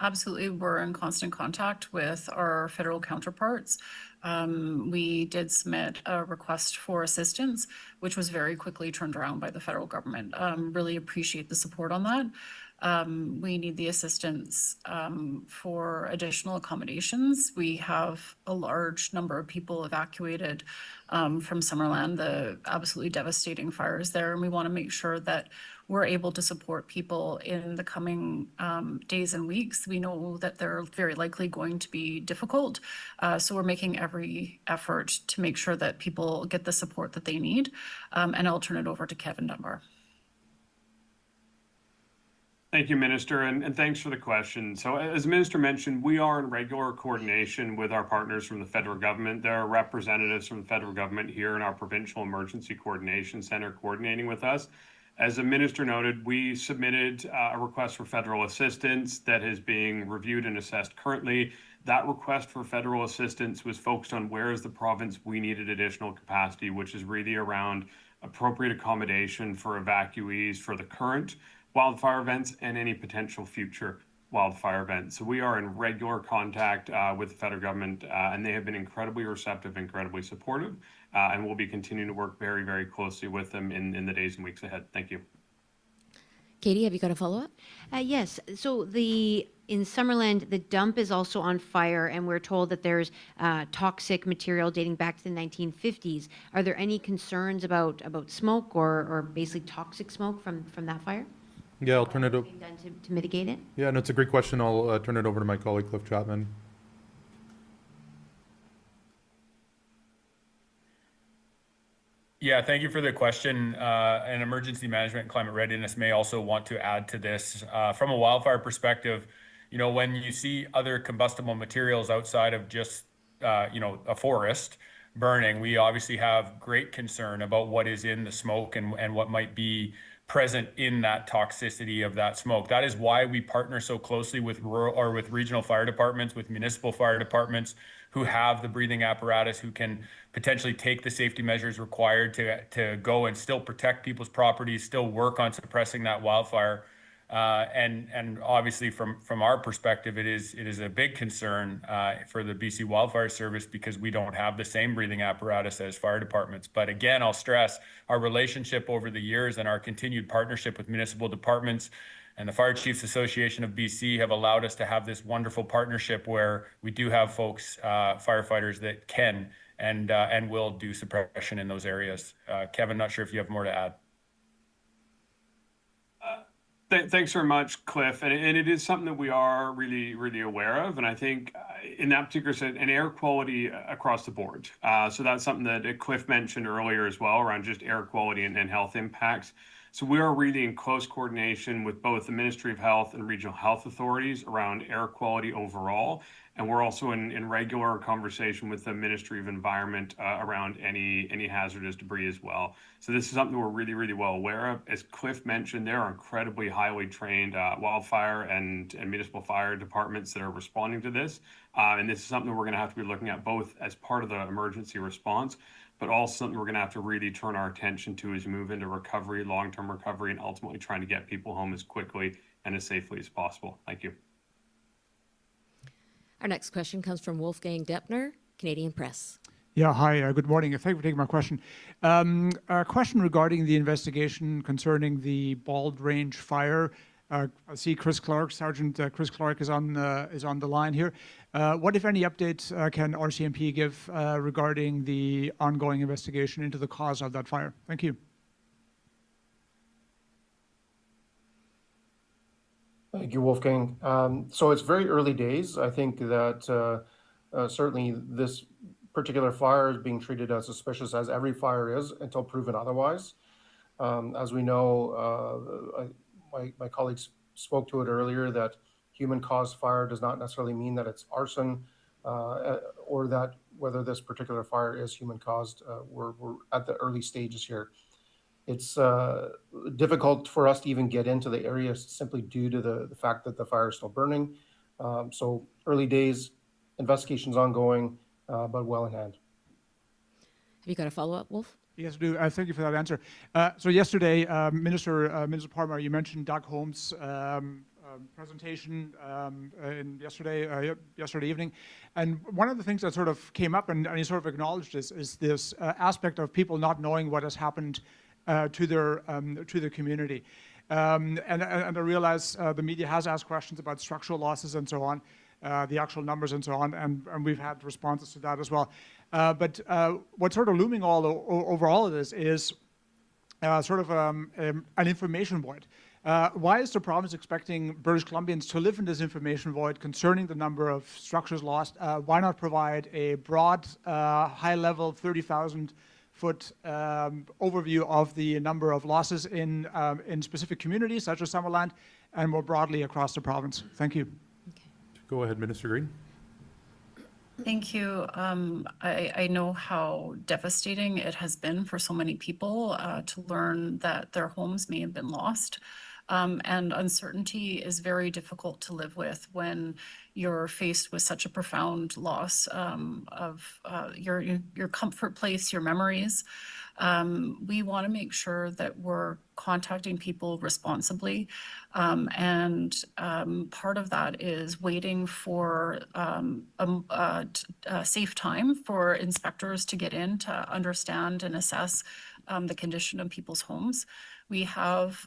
Absolutely, we're in constant contact with our federal counterparts. We did submit a request for assistance, which was very quickly turned around by the federal government. Really appreciate the support on that. We need the assistance for additional accommodations. We have a large number of people evacuated from Summerland, the absolutely devastating fires there, and we want to make sure that we're able to support people in the coming days and weeks. We know that they're very likely going to be difficult, so we're making every effort to make sure that people get the support that they need, and I'll turn it over to Kevin Dunbar. Thank you, Minister, and thanks for the question. So as the Minister mentioned, we are in regular coordination with our partners from the federal government. There are representatives from the federal government here in our Provincial Emergency Coordination Center coordinating with us. As the Minister noted, we submitted a request for federal assistance that is being reviewed and assessed currently. That request for federal assistance was focused on where is the province we needed additional capacity, which is really around appropriate accommodation for evacuees for the current wildfire events and any potential future wildfire events. So we are in regular contact with the federal government, and they have been incredibly receptive, incredibly supportive, and we'll be continuing to work very, very closely with them in the days and weeks ahead. Thank you. Katie, have you got a follow-up? Yes. So in Summerland, the dump is also on fire, and we're told that there's toxic material dating back to the 1950s. Are there any concerns about smoke or basically toxic smoke from that fire? Yeah, I'll turn it over. Being done to mitigate it? Yeah, no, it's a great question. I'll turn it over to my colleague, Cliff Chapman. Yeah, thank you for the question. And emergency management and climate readiness may also want to add to this. From a wildfire perspective, when you see other combustible materials outside of just, a forest burning, we obviously have great concern about what is in the smoke and what might be present in that toxicity of that smoke. That is why we partner so closely with rural or with regional fire departments, with municipal fire departments who have the breathing apparatus, who can potentially take the safety measures required to go and still protect people's properties, still work on suppressing that wildfire. And obviously from our perspective, it is a big concern for the BC Wildfire Service because we don't have the same breathing apparatus as fire departments. But again, I'll stress our relationship over the years and our continued partnership with municipal departments and the Fire Chiefs Association of BC have allowed us to have this wonderful partnership where we do have folks, firefighters that can and will do suppression in those areas. Kevin, not sure if you have more to add. Thanks very much, Cliff. And it is something that we are really, really aware of. And I think in that particular sense, and air quality across the board. So that's something that Cliff mentioned earlier as well around just air quality and health impacts. So we are really in close coordination with both the Ministry of Health and regional health authorities around air quality overall. And we're also in regular conversation with the Ministry of Environment around any hazardous debris as well. So this is something we're really, really well aware of. As Cliff mentioned, there are incredibly highly trained wildfire and municipal fire departments that are responding to this. And this is something we're going to have to be looking at both as part of the emergency response, but also something we're going to have to really turn our attention to as we move into recovery, long-term recovery, and ultimately trying to get people home as quickly and as safely as possible. Thank you. Our next question comes from Wolfgang Deppner, Canadian Press. Yeah, hi, good morning. Thank you for taking my question. A question regarding the investigation concerning the Bald Range fire. I see Chris Clark, Sergeant Chris Clark is on the line here. What, if any, updates can RCMP give regarding the ongoing investigation into the cause of that fire? Thank you. Thank you, Wolfgang. So it's very early days. I think that certainly this particular fire is being treated as suspicious as every fire is until proven otherwise. As we know, my colleagues spoke to it earlier that human-caused fire does not necessarily mean that it's arson or that whether this particular fire is human-caused. We're at the early stages here. It's difficult for us to even get into the area simply due to the fact that the fire is still burning. So early days, investigation's ongoing, but well in hand. Have you got a follow-up, Wolf? Yes, I do. Thank you for that answer. So yesterday, Minister Parmar, you mentioned Doug Holmes' presentation yesterday evening, and one of the things that sort of came up, and he sort of acknowledged is this aspect of people not knowing what has happened to their community. And I realize the media has asked questions about structural losses and so on, the actual numbers and so on, and we've had responses to that as well. But what's sort of looming over all of this is sort of an information void. Why is the province expecting British Columbians to live in this information void concerning the number of structures lost? Why not provide a broad, high-level 30,000-foot overview of the number of losses in specific communities, such as Summerland, and more broadly across the province? Thank you. Go ahead, Minister Greene. Thank you. I know how devastating it has been for so many people to learn that their homes may have been lost. And uncertainty is very difficult to live with when you're faced with such a profound loss of your comfort place, your memories. We want to make sure that we're contacting people responsibly. And part of that is waiting for a safe time for inspectors to get in to understand and assess the condition of people's homes. We have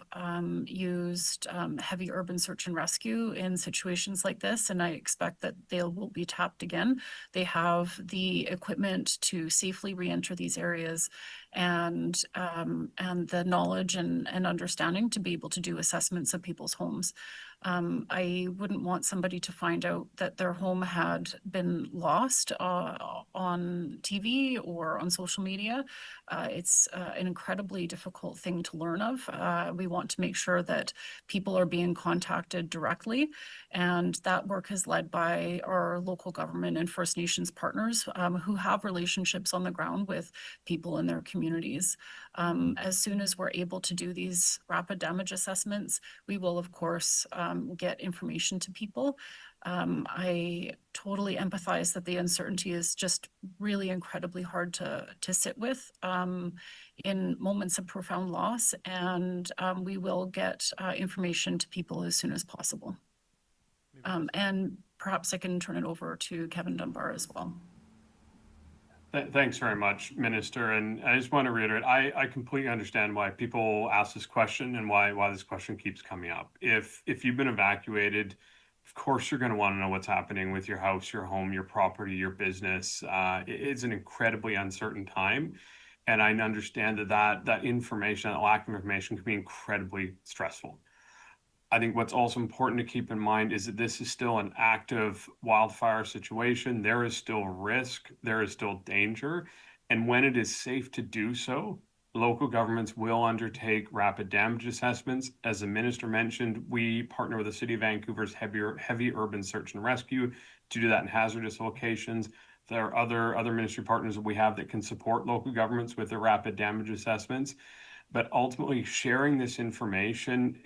used heavy urban search and rescue in situations like this, and I expect that they will be tapped again. They have the equipment to safely re-enter these areas and the knowledge and understanding to be able to do assessments of people's homes. I wouldn't want somebody to find out that their home had been lost on TV or on social media. It's an incredibly difficult thing to learn of. We want to make sure that people are being contacted directly, and that work is led by our local government and First Nations partners who have relationships on the ground with people in their communities. As soon as we're able to do these rapid damage assessments, we will, of course, get information to people. I totally empathize that the uncertainty is just really incredibly hard to sit with in moments of profound loss, and we will get information to people as soon as possible. And perhaps I can turn it over to Kevin Dunbar as well. Thanks very much, Minister. And I just want to reiterate, I completely understand why people ask this question and why this question keeps coming up. If you've been evacuated, of course you're going to want to know what's happening with your house, your home, your property, your business. It's an incredibly uncertain time. And I understand that information, that lack of information, can be incredibly stressful. I think what's also important to keep in mind is that this is still an active wildfire situation. There is still risk, there is still danger. And when it is safe to do so, local governments will undertake rapid damage assessments. As the minister mentioned, we partner with the City of Vancouver's heavy urban search and rescue to do that in hazardous locations. There are other ministry partners that we have that can support local governments with their rapid damage assessments. But ultimately, sharing this information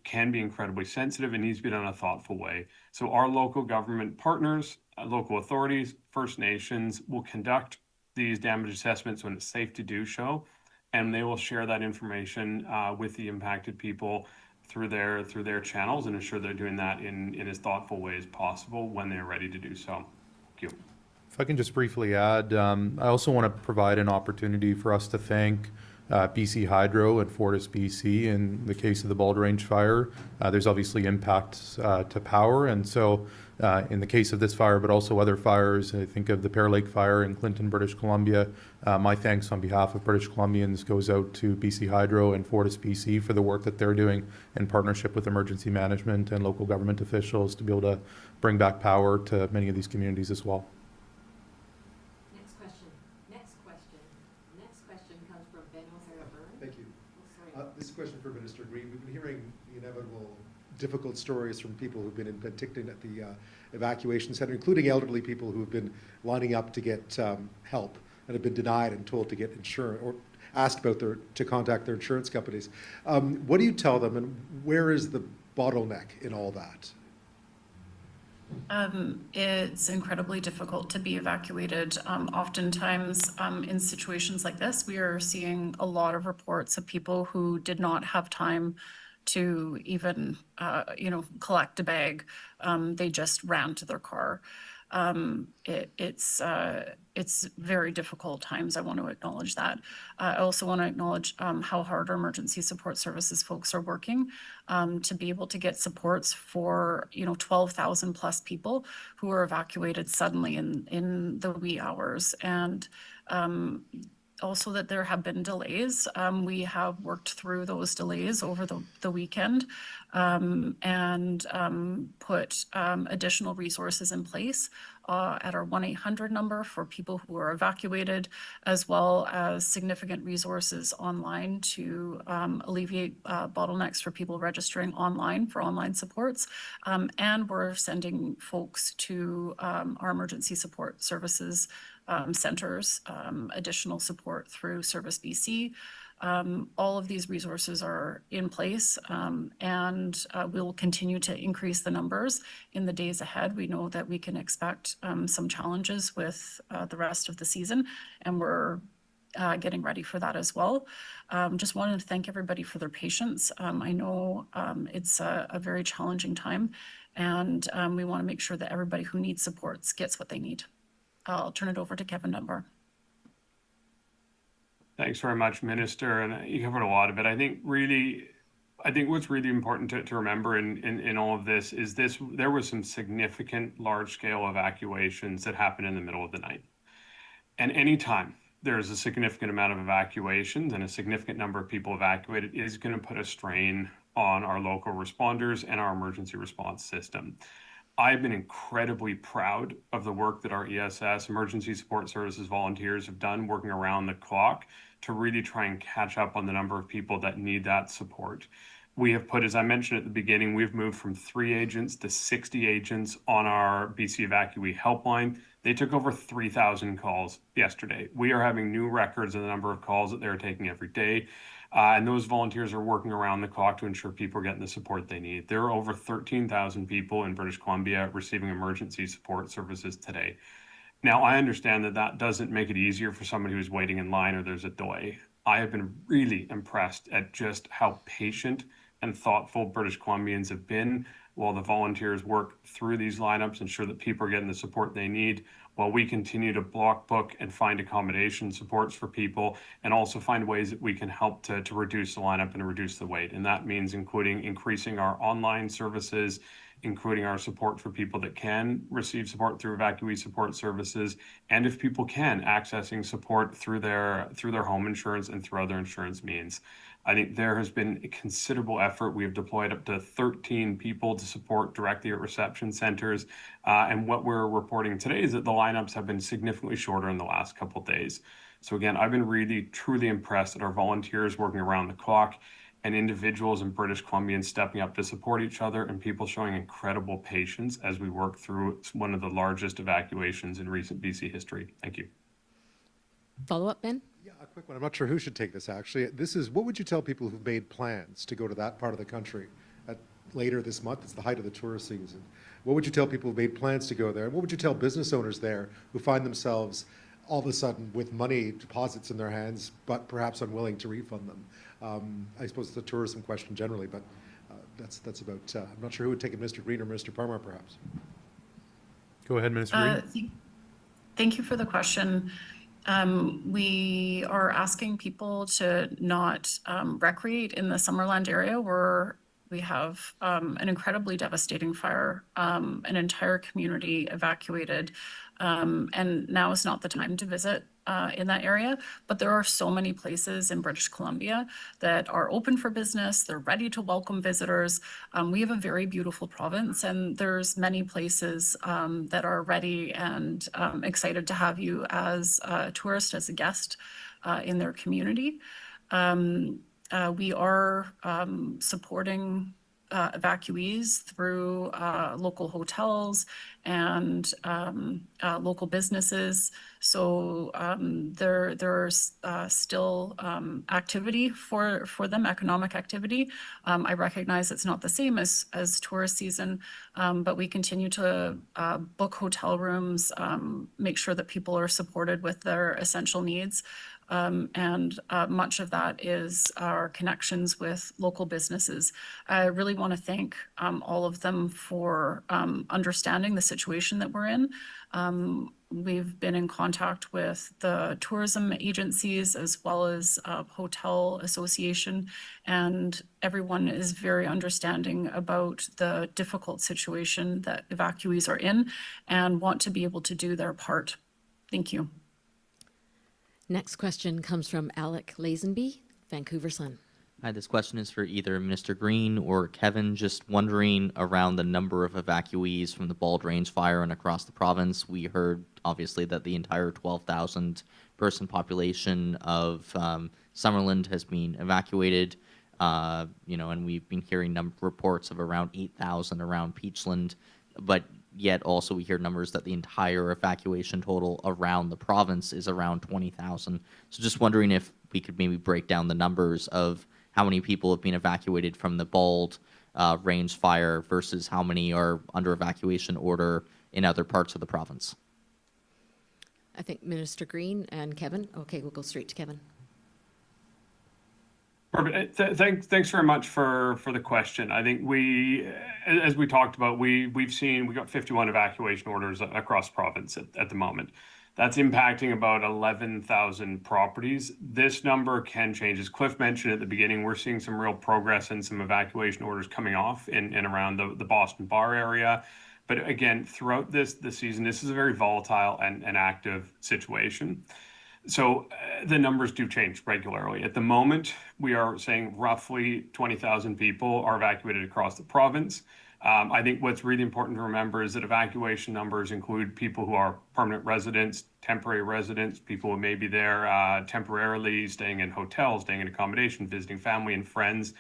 can be incredibly sensitive and needs to be done in a thoughtful way. So our local government partners, local authorities, First Nations will conduct these damage assessments when it's safe to do so, and they will share that information with the impacted people through their channels and ensure they're doing that in as thoughtful way as possible when they're ready to do so. Thank you. If I can just briefly add, I also want to provide an opportunity for us to thank BC Hydro and Fortis BC. In the case of the Bald Range fire, there's obviously impacts to power, and so in the case of this fire, but also other fires, I think of the Pear Lake fire in Clinton, British Columbia. My thanks on behalf of British Columbians goes out to BC Hydro and Fortis BC for the work that they're doing in partnership with emergency management and local government officials to be able to bring back power to many of these communities as well. Thank you. This is a question for Minister Greene. We've been hearing the inevitable difficult stories from people who've been in Penticton at the evacuation center, including elderly people who have been lining up to get help and have been denied and told to get insurance or asked about to contact their insurance companies. What do you tell them, and where is the bottleneck in all that? It's incredibly difficult to be evacuated. Oftentimes, in situations like this, we are seeing a lot of reports of people who did not have time to even, collect a bag. They just ran to their car. It's very difficult times. I want to acknowledge that. I also want to acknowledge how hard our emergency support services folks are working to be able to get supports for 12,000 plus people who are evacuated suddenly in the wee hours, and also that there have been delays. We have worked through those delays over the weekend and put additional resources in place at our 1-800 number for people who are evacuated, as well as significant resources online to alleviate bottlenecks for people registering online for online supports. And we're sending folks to our emergency support services centers, additional support through Service BC. All of these resources are in place, and we will continue to increase the numbers in the days ahead. We know that we can expect some challenges with the rest of the season, and we're getting ready for that as well. Just wanted to thank everybody for their patience. I know it's a very challenging time, and we want to make sure that everybody who needs supports gets what they need. I'll turn it over to Kevin Dunbar. Thanks very much, Minister. And you covered a lot of it. I think what's really important to remember in all of this is there was some significant large-scale evacuations that happened in the middle of the night. And anytime there's a significant amount of evacuations and a significant number of people evacuated, is going to put a strain on our local responders and our emergency response system. I've been incredibly proud of the work that our ESS, Emergency Support Services volunteers, have done working around the clock to really try and catch up on the number of people that need that support. We have put, as I mentioned at the beginning, we've moved from 3 agents to 60 agents on our BC Evacuee helpline. They took over 3,000 calls yesterday. We are having new records in the number of calls that they're taking every day. And those volunteers are working around the clock to ensure people are getting the support they need. There are over 13,000 people in British Columbia receiving emergency support services today. Now, I understand that that doesn't make it easier for somebody who's waiting in line or there's a delay. I have been really impressed at just how patient and thoughtful British Columbians have been while the volunteers work through these lineups, ensure that people are getting the support they need, while we continue to block book and find accommodation supports for people, and also find ways that we can help to reduce the lineup and reduce the wait. And that means increasing our online services, including our support for people that can receive support through evacuee support services, and if people can, accessing support through their home insurance and through other insurance means. I think there has been a considerable effort. We have deployed up to 13 people to support directly at reception centers. And what we're reporting today is that the lineups have been significantly shorter in the last couple of days. So again, I've been really, truly impressed at our volunteers working around the clock and individuals in British Columbians stepping up to support each other and people showing incredible patience as we work through one of the largest evacuations in recent BC history. Thank you. Follow up, Ben? Yeah, a quick one. I'm not sure who should take this, actually. This is, what would you tell people who've made plans to go to that part of the country later this month? It's the height of the tourist season. What would you tell people who've made plans to go there? And what would you tell business owners there who find themselves all of a sudden with money deposits in their hands, but perhaps unwilling to refund them? I suppose it's a tourism question generally, but that's about, I'm not sure who would take it, Mr. Greene or Mr. Parmar, perhaps. Go ahead, Minister Greene. Thank you for the question. We are asking people to not recreate in the Summerland area where we have an incredibly devastating fire, an entire community evacuated, and now is not the time to visit in that area. But there are so many places in British Columbia that are open for business. They're ready to welcome visitors. We have a very beautiful province, and there's many places that are ready and excited to have you as a tourist, as a guest in their community. We are supporting evacuees through local hotels and local businesses. So there's still activity for them, economic activity. I recognize it's not the same as tourist season, but we continue to book hotel rooms, make sure that people are supported with their essential needs. And much of that is our connections with local businesses. I really want to thank all of them for understanding the situation that we're in. We've been in contact with the tourism agencies as well as hotel association, and everyone is very understanding about the difficult situation that evacuees are in and want to be able to do their part. Thank you. Next question comes from Alec Lazenby, Vancouver Sun. Hi, this question is for either Minister Greene or Kevin. Just wondering around the number of evacuees from the Bald Range fire and across the province. We heard, obviously, that the entire 12,000 person population of Summerland has been evacuated, and we've been hearing reports of around 8,000 around Peachland, but yet also we hear numbers that the entire evacuation total around the province is around 20,000. So just wondering if we could maybe break down the numbers of how many people have been evacuated from the Bald Range fire versus how many are under evacuation order in other parts of the province. I think Minister Greene and Kevin. Okay, we'll go straight to Kevin. Perfect. Thanks very much for the question. I think as we talked about, we got 51 evacuation orders across the province at the moment. That's impacting about 11,000 properties. This number can change. As Cliff mentioned at the beginning, we're seeing some real progress and some evacuation orders coming off in and around the Boston Bar area. But again, throughout the season, this is a very volatile and active situation. So the numbers do change regularly. At the moment, we are saying roughly 20,000 people are evacuated across the province. I think what's really important to remember is that evacuation numbers include people who are permanent residents, temporary residents, people who may be there temporarily, staying in hotels, staying in accommodation, visiting family and friends.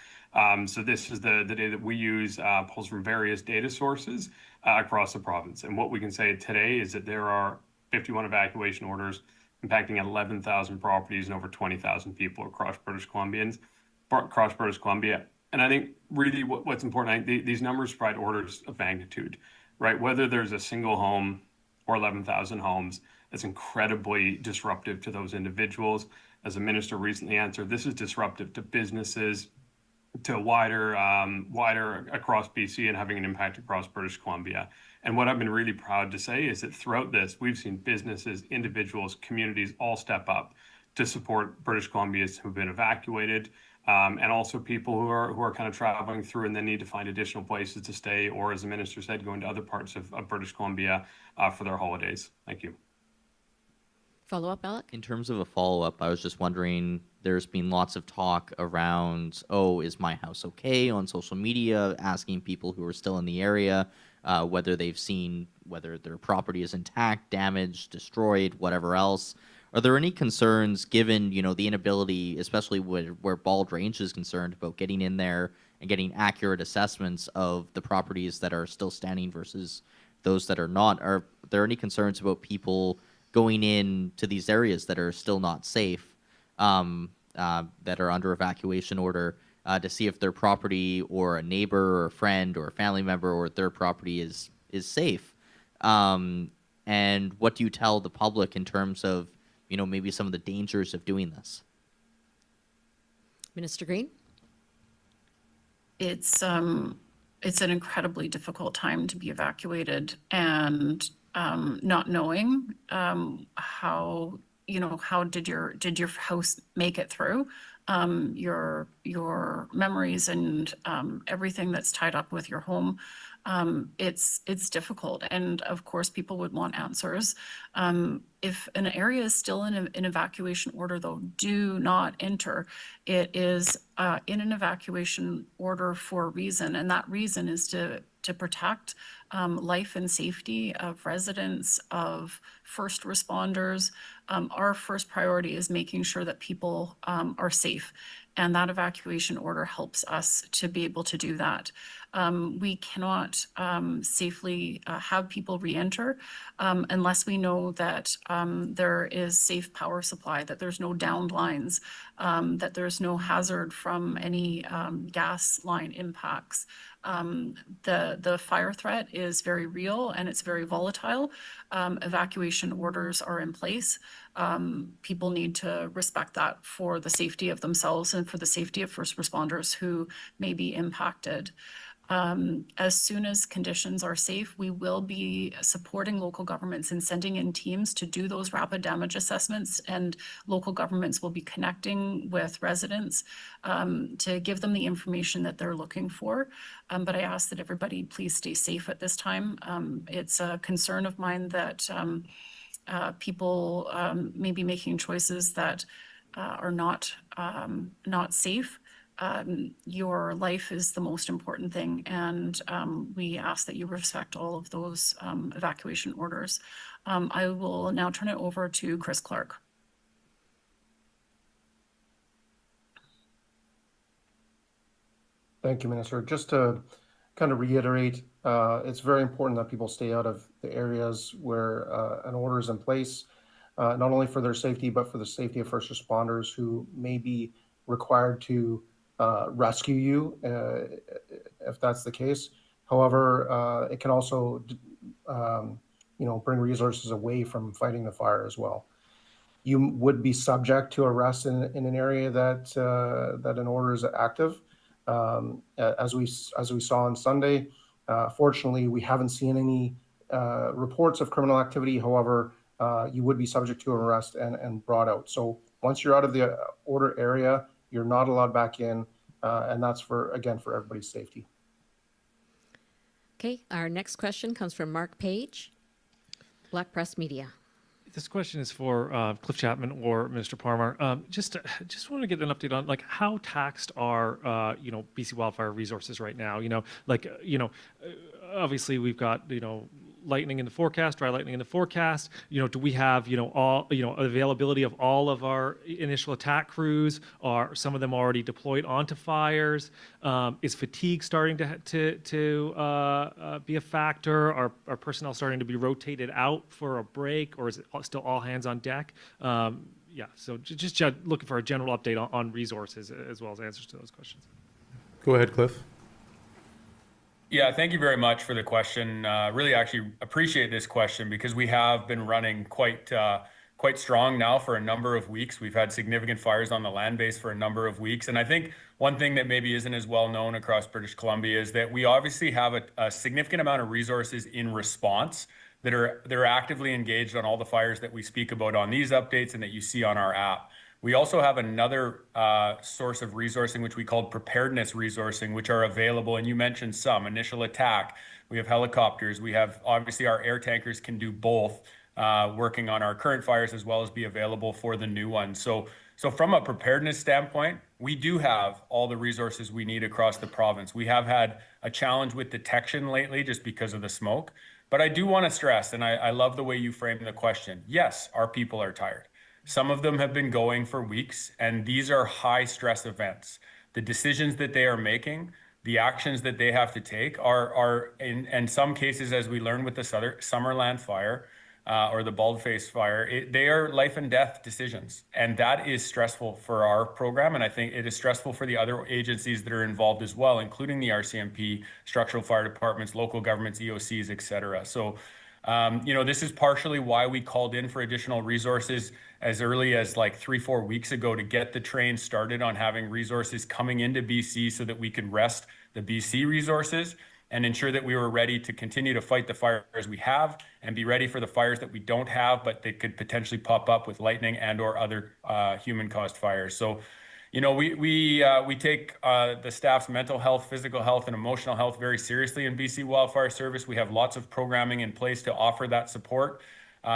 So this is the data that we use, pulls from various data sources across the province. And what we can say today is that there are 51 evacuation orders impacting 11,000 properties and over 20,000 people across British Columbia. And I think really what's important, I think these numbers provide orders of magnitude, right? Whether there's a single home or 11,000 homes, it's incredibly disruptive to those individuals. As the minister recently answered, this is disruptive to businesses, to wider across BC and having an impact across British Columbia. And what I've been really proud to say is that throughout this, we've seen businesses, individuals, communities all step up to support British Columbians who've been evacuated, and also people who are kind of traveling through and then need to find additional places to stay, or as the minister said, go into other parts of British Columbia for their holidays. Thank you. Follow-up, Alec? In terms of a follow-up, I was just wondering, there's been lots of talk around, oh, is my house okay on social media, asking people who are still in the area whether they've seen whether their property is intact, damaged, destroyed, whatever else. Are there any concerns given, the inability, especially where Bald Range is concerned, about getting in there and getting accurate assessments of the properties that are still standing versus those that are not? Are there any concerns about people going in to these areas that are still not safe, that are under evacuation order, to see if their property or a neighbor or a friend or a family member or their property is safe? And what do you tell the public in terms of, maybe some of the dangers of doing this? Minister Greene? It's an incredibly difficult time to be evacuated, and not knowing how did your house make it through, your memories and everything that's tied up with your home. It's difficult, and of course people would want answers. If an area is still in an evacuation order, though, do not enter. It is in an evacuation order for a reason, and that reason is to protect life and safety of residents, of first responders. Our first priority is making sure that people are safe, and that evacuation order helps us to be able to do that. We cannot safely have people re-enter unless we know that there is safe power supply, that there's no downed lines, that there's no hazard from any gas line impacts. The fire threat is very real and it's very volatile. Evacuation orders are in place. People need to respect that for the safety of themselves and for the safety of first responders who may be impacted. As soon as conditions are safe, we will be supporting local governments and sending in teams to do those rapid damage assessments, and local governments will be connecting with residents to give them the information that they're looking for. But I ask that everybody please stay safe at this time. It's a concern of mine that people may be making choices that are not safe. Your life is the most important thing, and we ask that you respect all of those evacuation orders. I will now turn it over to Chris Clark. Thank you, Minister. Just to kind of reiterate, it's very important that people stay out of the areas where an order is in place, not only for their safety, but for the safety of first responders who may be required to rescue you if that's the case. However, it can also, bring resources away from fighting the fire as well. You would be subject to arrest in an area that an order is active. As we saw on Sunday, fortunately, we haven't seen any reports of criminal activity. However, you would be subject to arrest and brought out. So once you're out of the order area, you're not allowed back in, and that's for everybody's safety. Okay, our next question comes from Mark Page, Black Press Media. This question is for Cliff Chapman or Minister Parmar. Just want to get an update on like how taxed are BC wildfire resources right now. Obviously we've got lightning in the forecast, dry lightning in the forecast. Do we have all availability of all of our initial attack crews? Are some of them already deployed onto fires? Is fatigue starting to be a factor? Are personnel starting to be rotated out for a break, or is it still all hands on deck? So just looking for a general update on resources as well as answers to those questions. Go ahead, Cliff. Yeah, thank you very much for the question. Really actually appreciate this question because we have been running quite strong now for a number of weeks. We've had significant fires on the land base for a number of weeks. And I think one thing that maybe isn't as well known across British Columbia is that we obviously have a significant amount of resources in response that are actively engaged on all the fires that we speak about on these updates and that you see on our app. We also have another source of resourcing, which we call preparedness resourcing, which are available. And you mentioned some initial attack. We have helicopters. We have obviously our air tankers can do both, working on our current fires as well as be available for the new ones. So from a preparedness standpoint, we do have all the resources we need across the province. We have had a challenge with detection lately just because of the smoke. But I do want to stress, and I love the way you framed the question. Yes, our people are tired. Some of them have been going for weeks, and these are high stress events. The decisions that they are making, the actions that they have to take are in some cases, as we learned with the Summerland fire or the Baldface fire, they are life and death decisions. And that is stressful for our program. And I think it is stressful for the other agencies that are involved as well, including the RCMP, structural fire departments, local governments, EOCs, et cetera. So this is partially why we called in for additional resources as early as like 3-4 weeks ago to get the train started on having resources coming into BC so that we could rest the BC resources and ensure that we were ready to continue to fight the fires we have and be ready for the fires that we don't have, but they could potentially pop up with lightning and or other human-caused fires. So, we take the staff's mental health, physical health, and emotional health very seriously in BC Wildfire Service. We have lots of programming in place to offer that support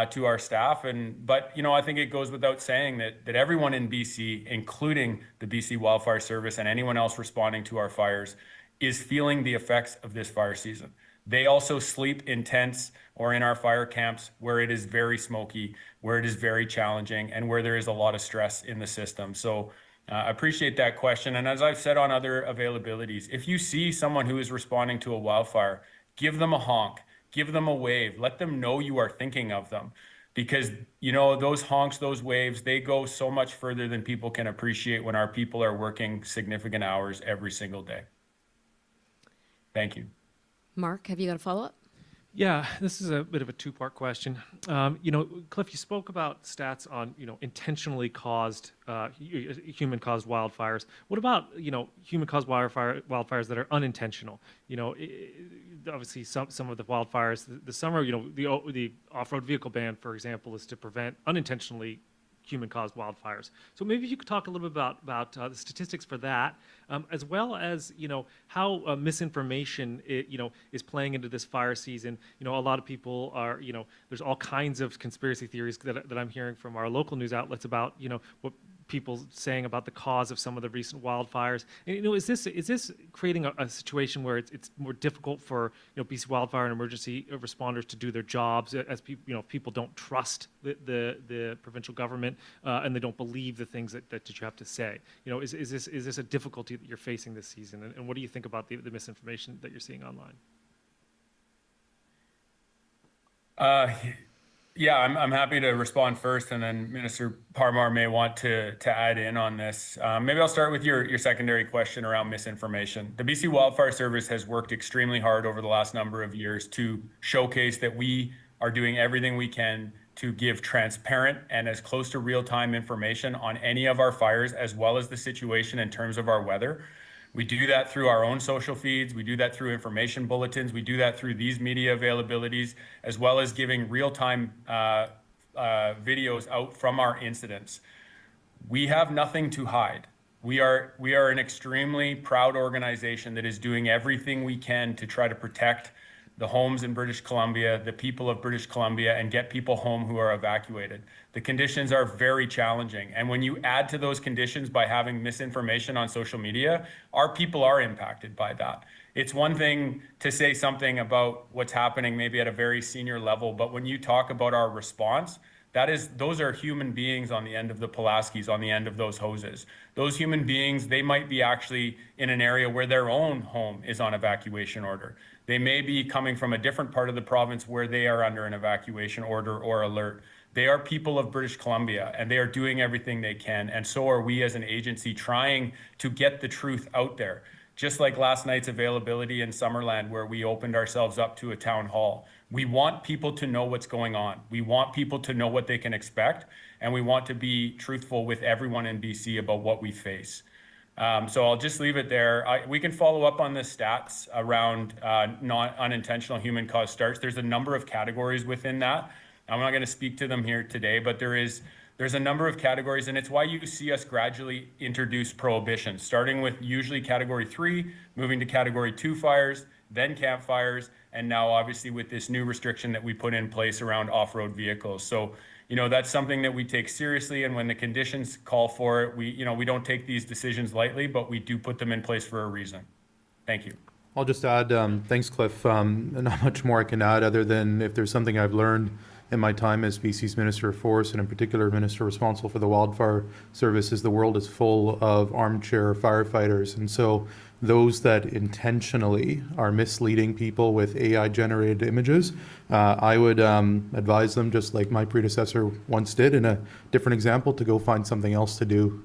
to our staff. But I think it goes without saying that everyone in BC, including the BC Wildfire Service and anyone else responding to our fires, is feeling the effects of this fire season. They also sleep in tents or in our fire camps where it is very smoky, where it is very challenging, and where there is a lot of stress in the system. So I appreciate that question. And as I've said on other availabilities, if you see someone who is responding to a wildfire, give them a honk, give them a wave, let them know you are thinking of them. Because, those honks, those waves, they go so much further than people can appreciate when our people are working significant hours every single day. Thank you. Mark, have you got a follow-up? Yeah, this is a bit of a two-part question. Cliff, you spoke about stats on, intentionally caused, human-caused wildfires. What about, human-caused wildfires that are unintentional? Obviously some of the wildfires this summer, the off-road vehicle ban, for example, is to prevent unintentionally human-caused wildfires. So maybe you could talk a little bit about the statistics for that, as well as how misinformation is playing into this fire season. A lot of people are there's all kinds of conspiracy theories that I'm hearing from our local news outlets about what people saying about the cause of some of the recent wildfires. And, is this creating a situation where it's more difficult for BC wildfire and emergency responders to do their jobs as people don't trust the provincial government and they don't believe the things that you have to say? Is this a difficulty that you're facing this season? And what do you think about the misinformation that you're seeing online? Yeah, I'm happy to respond first, and then Minister Parmar may want to add in on this. Maybe I'll start with your secondary question around misinformation. The BC Wildfire Service has worked extremely hard over the last number of years to showcase that we are doing everything we can to give transparent and as close to real-time information on any of our fires, as well as the situation in terms of our weather. We do that through our own social feeds. We do that through information bulletins. We do that through these media availabilities, as well as giving real-time videos out from our incidents. We have nothing to hide. We are an extremely proud organization that is doing everything we can to try to protect the homes in British Columbia, the people of British Columbia, and get people home who are evacuated. The conditions are very challenging. And when you add to those conditions by having misinformation on social media, our people are impacted by that. It's one thing to say something about what's happening maybe at a very senior level, but when you talk about our response, those are human beings on the end of the Pulaskis, on the end of those hoses. Those human beings, they might be actually in an area where their own home is on evacuation order. They may be coming from a different part of the province where they are under an evacuation order or alert. They are people of British Columbia, and they are doing everything they can. And so are we as an agency trying to get the truth out there. Just like last night's availability in Summerland, where we opened ourselves up to a town hall. We want people to know what's going on. We want people to know what they can expect, and we want to be truthful with everyone in BC about what we face. So I'll just leave it there. We can follow up on the stats around unintentional human-caused starts. There's a number of categories within that. I'm not going to speak to them here today, but there's a number of categories, and it's why you see us gradually introduce prohibitions, starting with usually category 3, moving to category 2 fires, then campfires, and now obviously with this new restriction that we put in place around off-road vehicles. So, that's something that we take seriously, and when the conditions call for it, we don't take these decisions lightly, but we do put them in place for a reason. Thank you. I'll just add, thanks, Cliff. Not much more I can add other than if there's something I've learned in my time as BC's Minister of Forest, and in particular Minister responsible for the Wildfire Service, is the world is full of armchair firefighters. And so those that intentionally are misleading people with AI-generated images, I would advise them, just like my predecessor once did in a different example, to go find something else to do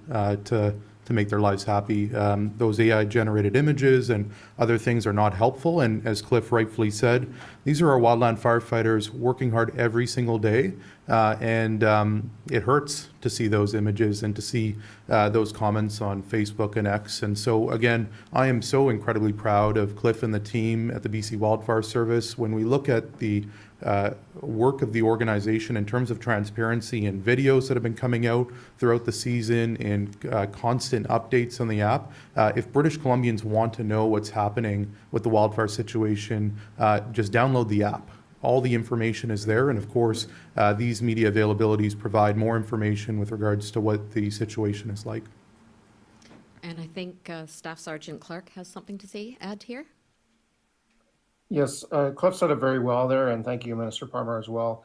to make their lives happy. Those AI-generated images and other things are not helpful. And as Cliff rightfully said, these are our wildland firefighters working hard every single day. And it hurts to see those images and to see those comments on Facebook and X. And so, again, I am so incredibly proud of Cliff and the team at the BC Wildfire Service. When we look at the work of the organization in terms of transparency and videos that have been coming out throughout the season and constant updates on the app. If British Columbians want to know what's happening with the wildfire situation, just download the app. All the information is there, and of course, these media availabilities provide more information with regards to what the situation is like. And I think Staff Sergeant Clark has something to add here. Yes, Cliff said it very well there, and thank you, Minister Parmar, as well.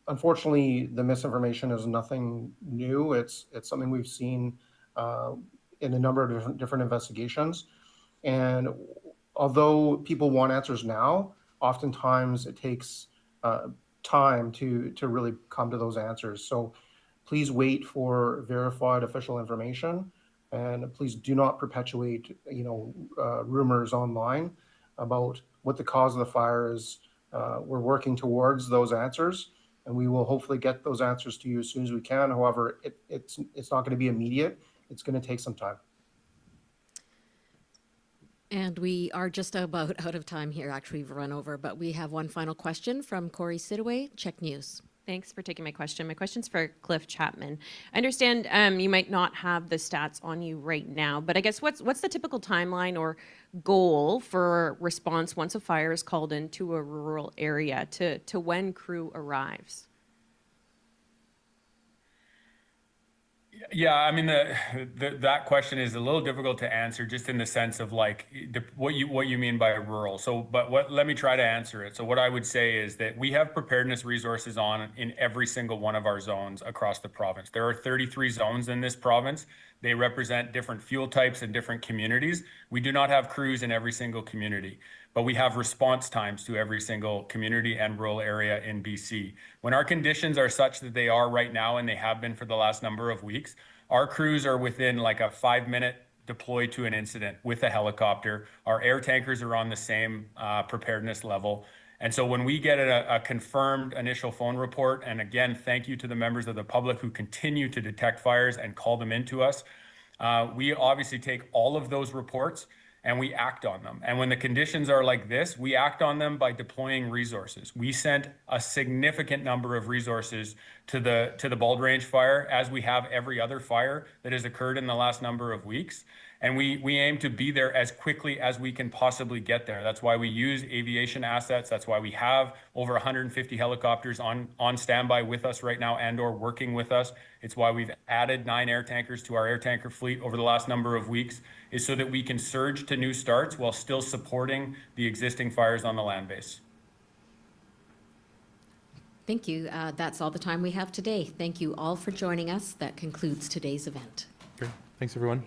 Unfortunately, the misinformation is nothing new. It's something we've seen in a number of different investigations. And although people want answers now, oftentimes it takes time to really come to those answers. So please wait for verified official information, and please do not perpetuate rumors online about what the cause of the fire is. We're working towards those answers, and we will hopefully get those answers to you as soon as we can. However, it's not going to be immediate. It's going to take some time. And we are just about out of time here. Actually, we've run over, but we have one final question from Corey Sidaway, Check News. Thanks for taking my question. My question's for Cliff Chapman. I understand you might not have the stats on you right now, but I guess what's the typical timeline or goal for response once a fire is called into a rural area to when crew arrives? Yeah, I mean, that question is a little difficult to answer, just in the sense of like what you mean by rural. So, but let me try to answer it. So what I would say is that we have preparedness resources on in every single one of our zones across the province. There are 33 zones in this province. They represent different fuel types and different communities. We do not have crews in every single community, but we have response times to every single community and rural area in BC. When our conditions are such that they are right now, and they have been for the last number of weeks, our crews are within like a 5-minute deploy to an incident with a helicopter. Our air tankers are on the same preparedness level. And so when we get a confirmed initial phone report, and again, thank you to the members of the public who continue to detect fires and call them into us, we obviously take all of those reports and we act on them. And when the conditions are like this, we act on them by deploying resources. We sent a significant number of resources to the Bald Range fire, as we have every other fire that has occurred in the last number of weeks. And we aim to be there as quickly as we can possibly get there. That's why we use aviation assets. That's why we have over 150 helicopters on standby with us right now and or working with us. It's why we've added 9 air tankers to our air tanker fleet over the last number of weeks, is so that we can surge to new starts while still supporting the existing fires on the land base. Thank you. That's all the time we have today. Thank you all for joining us. That concludes today's event. Great. Thanks, everyone.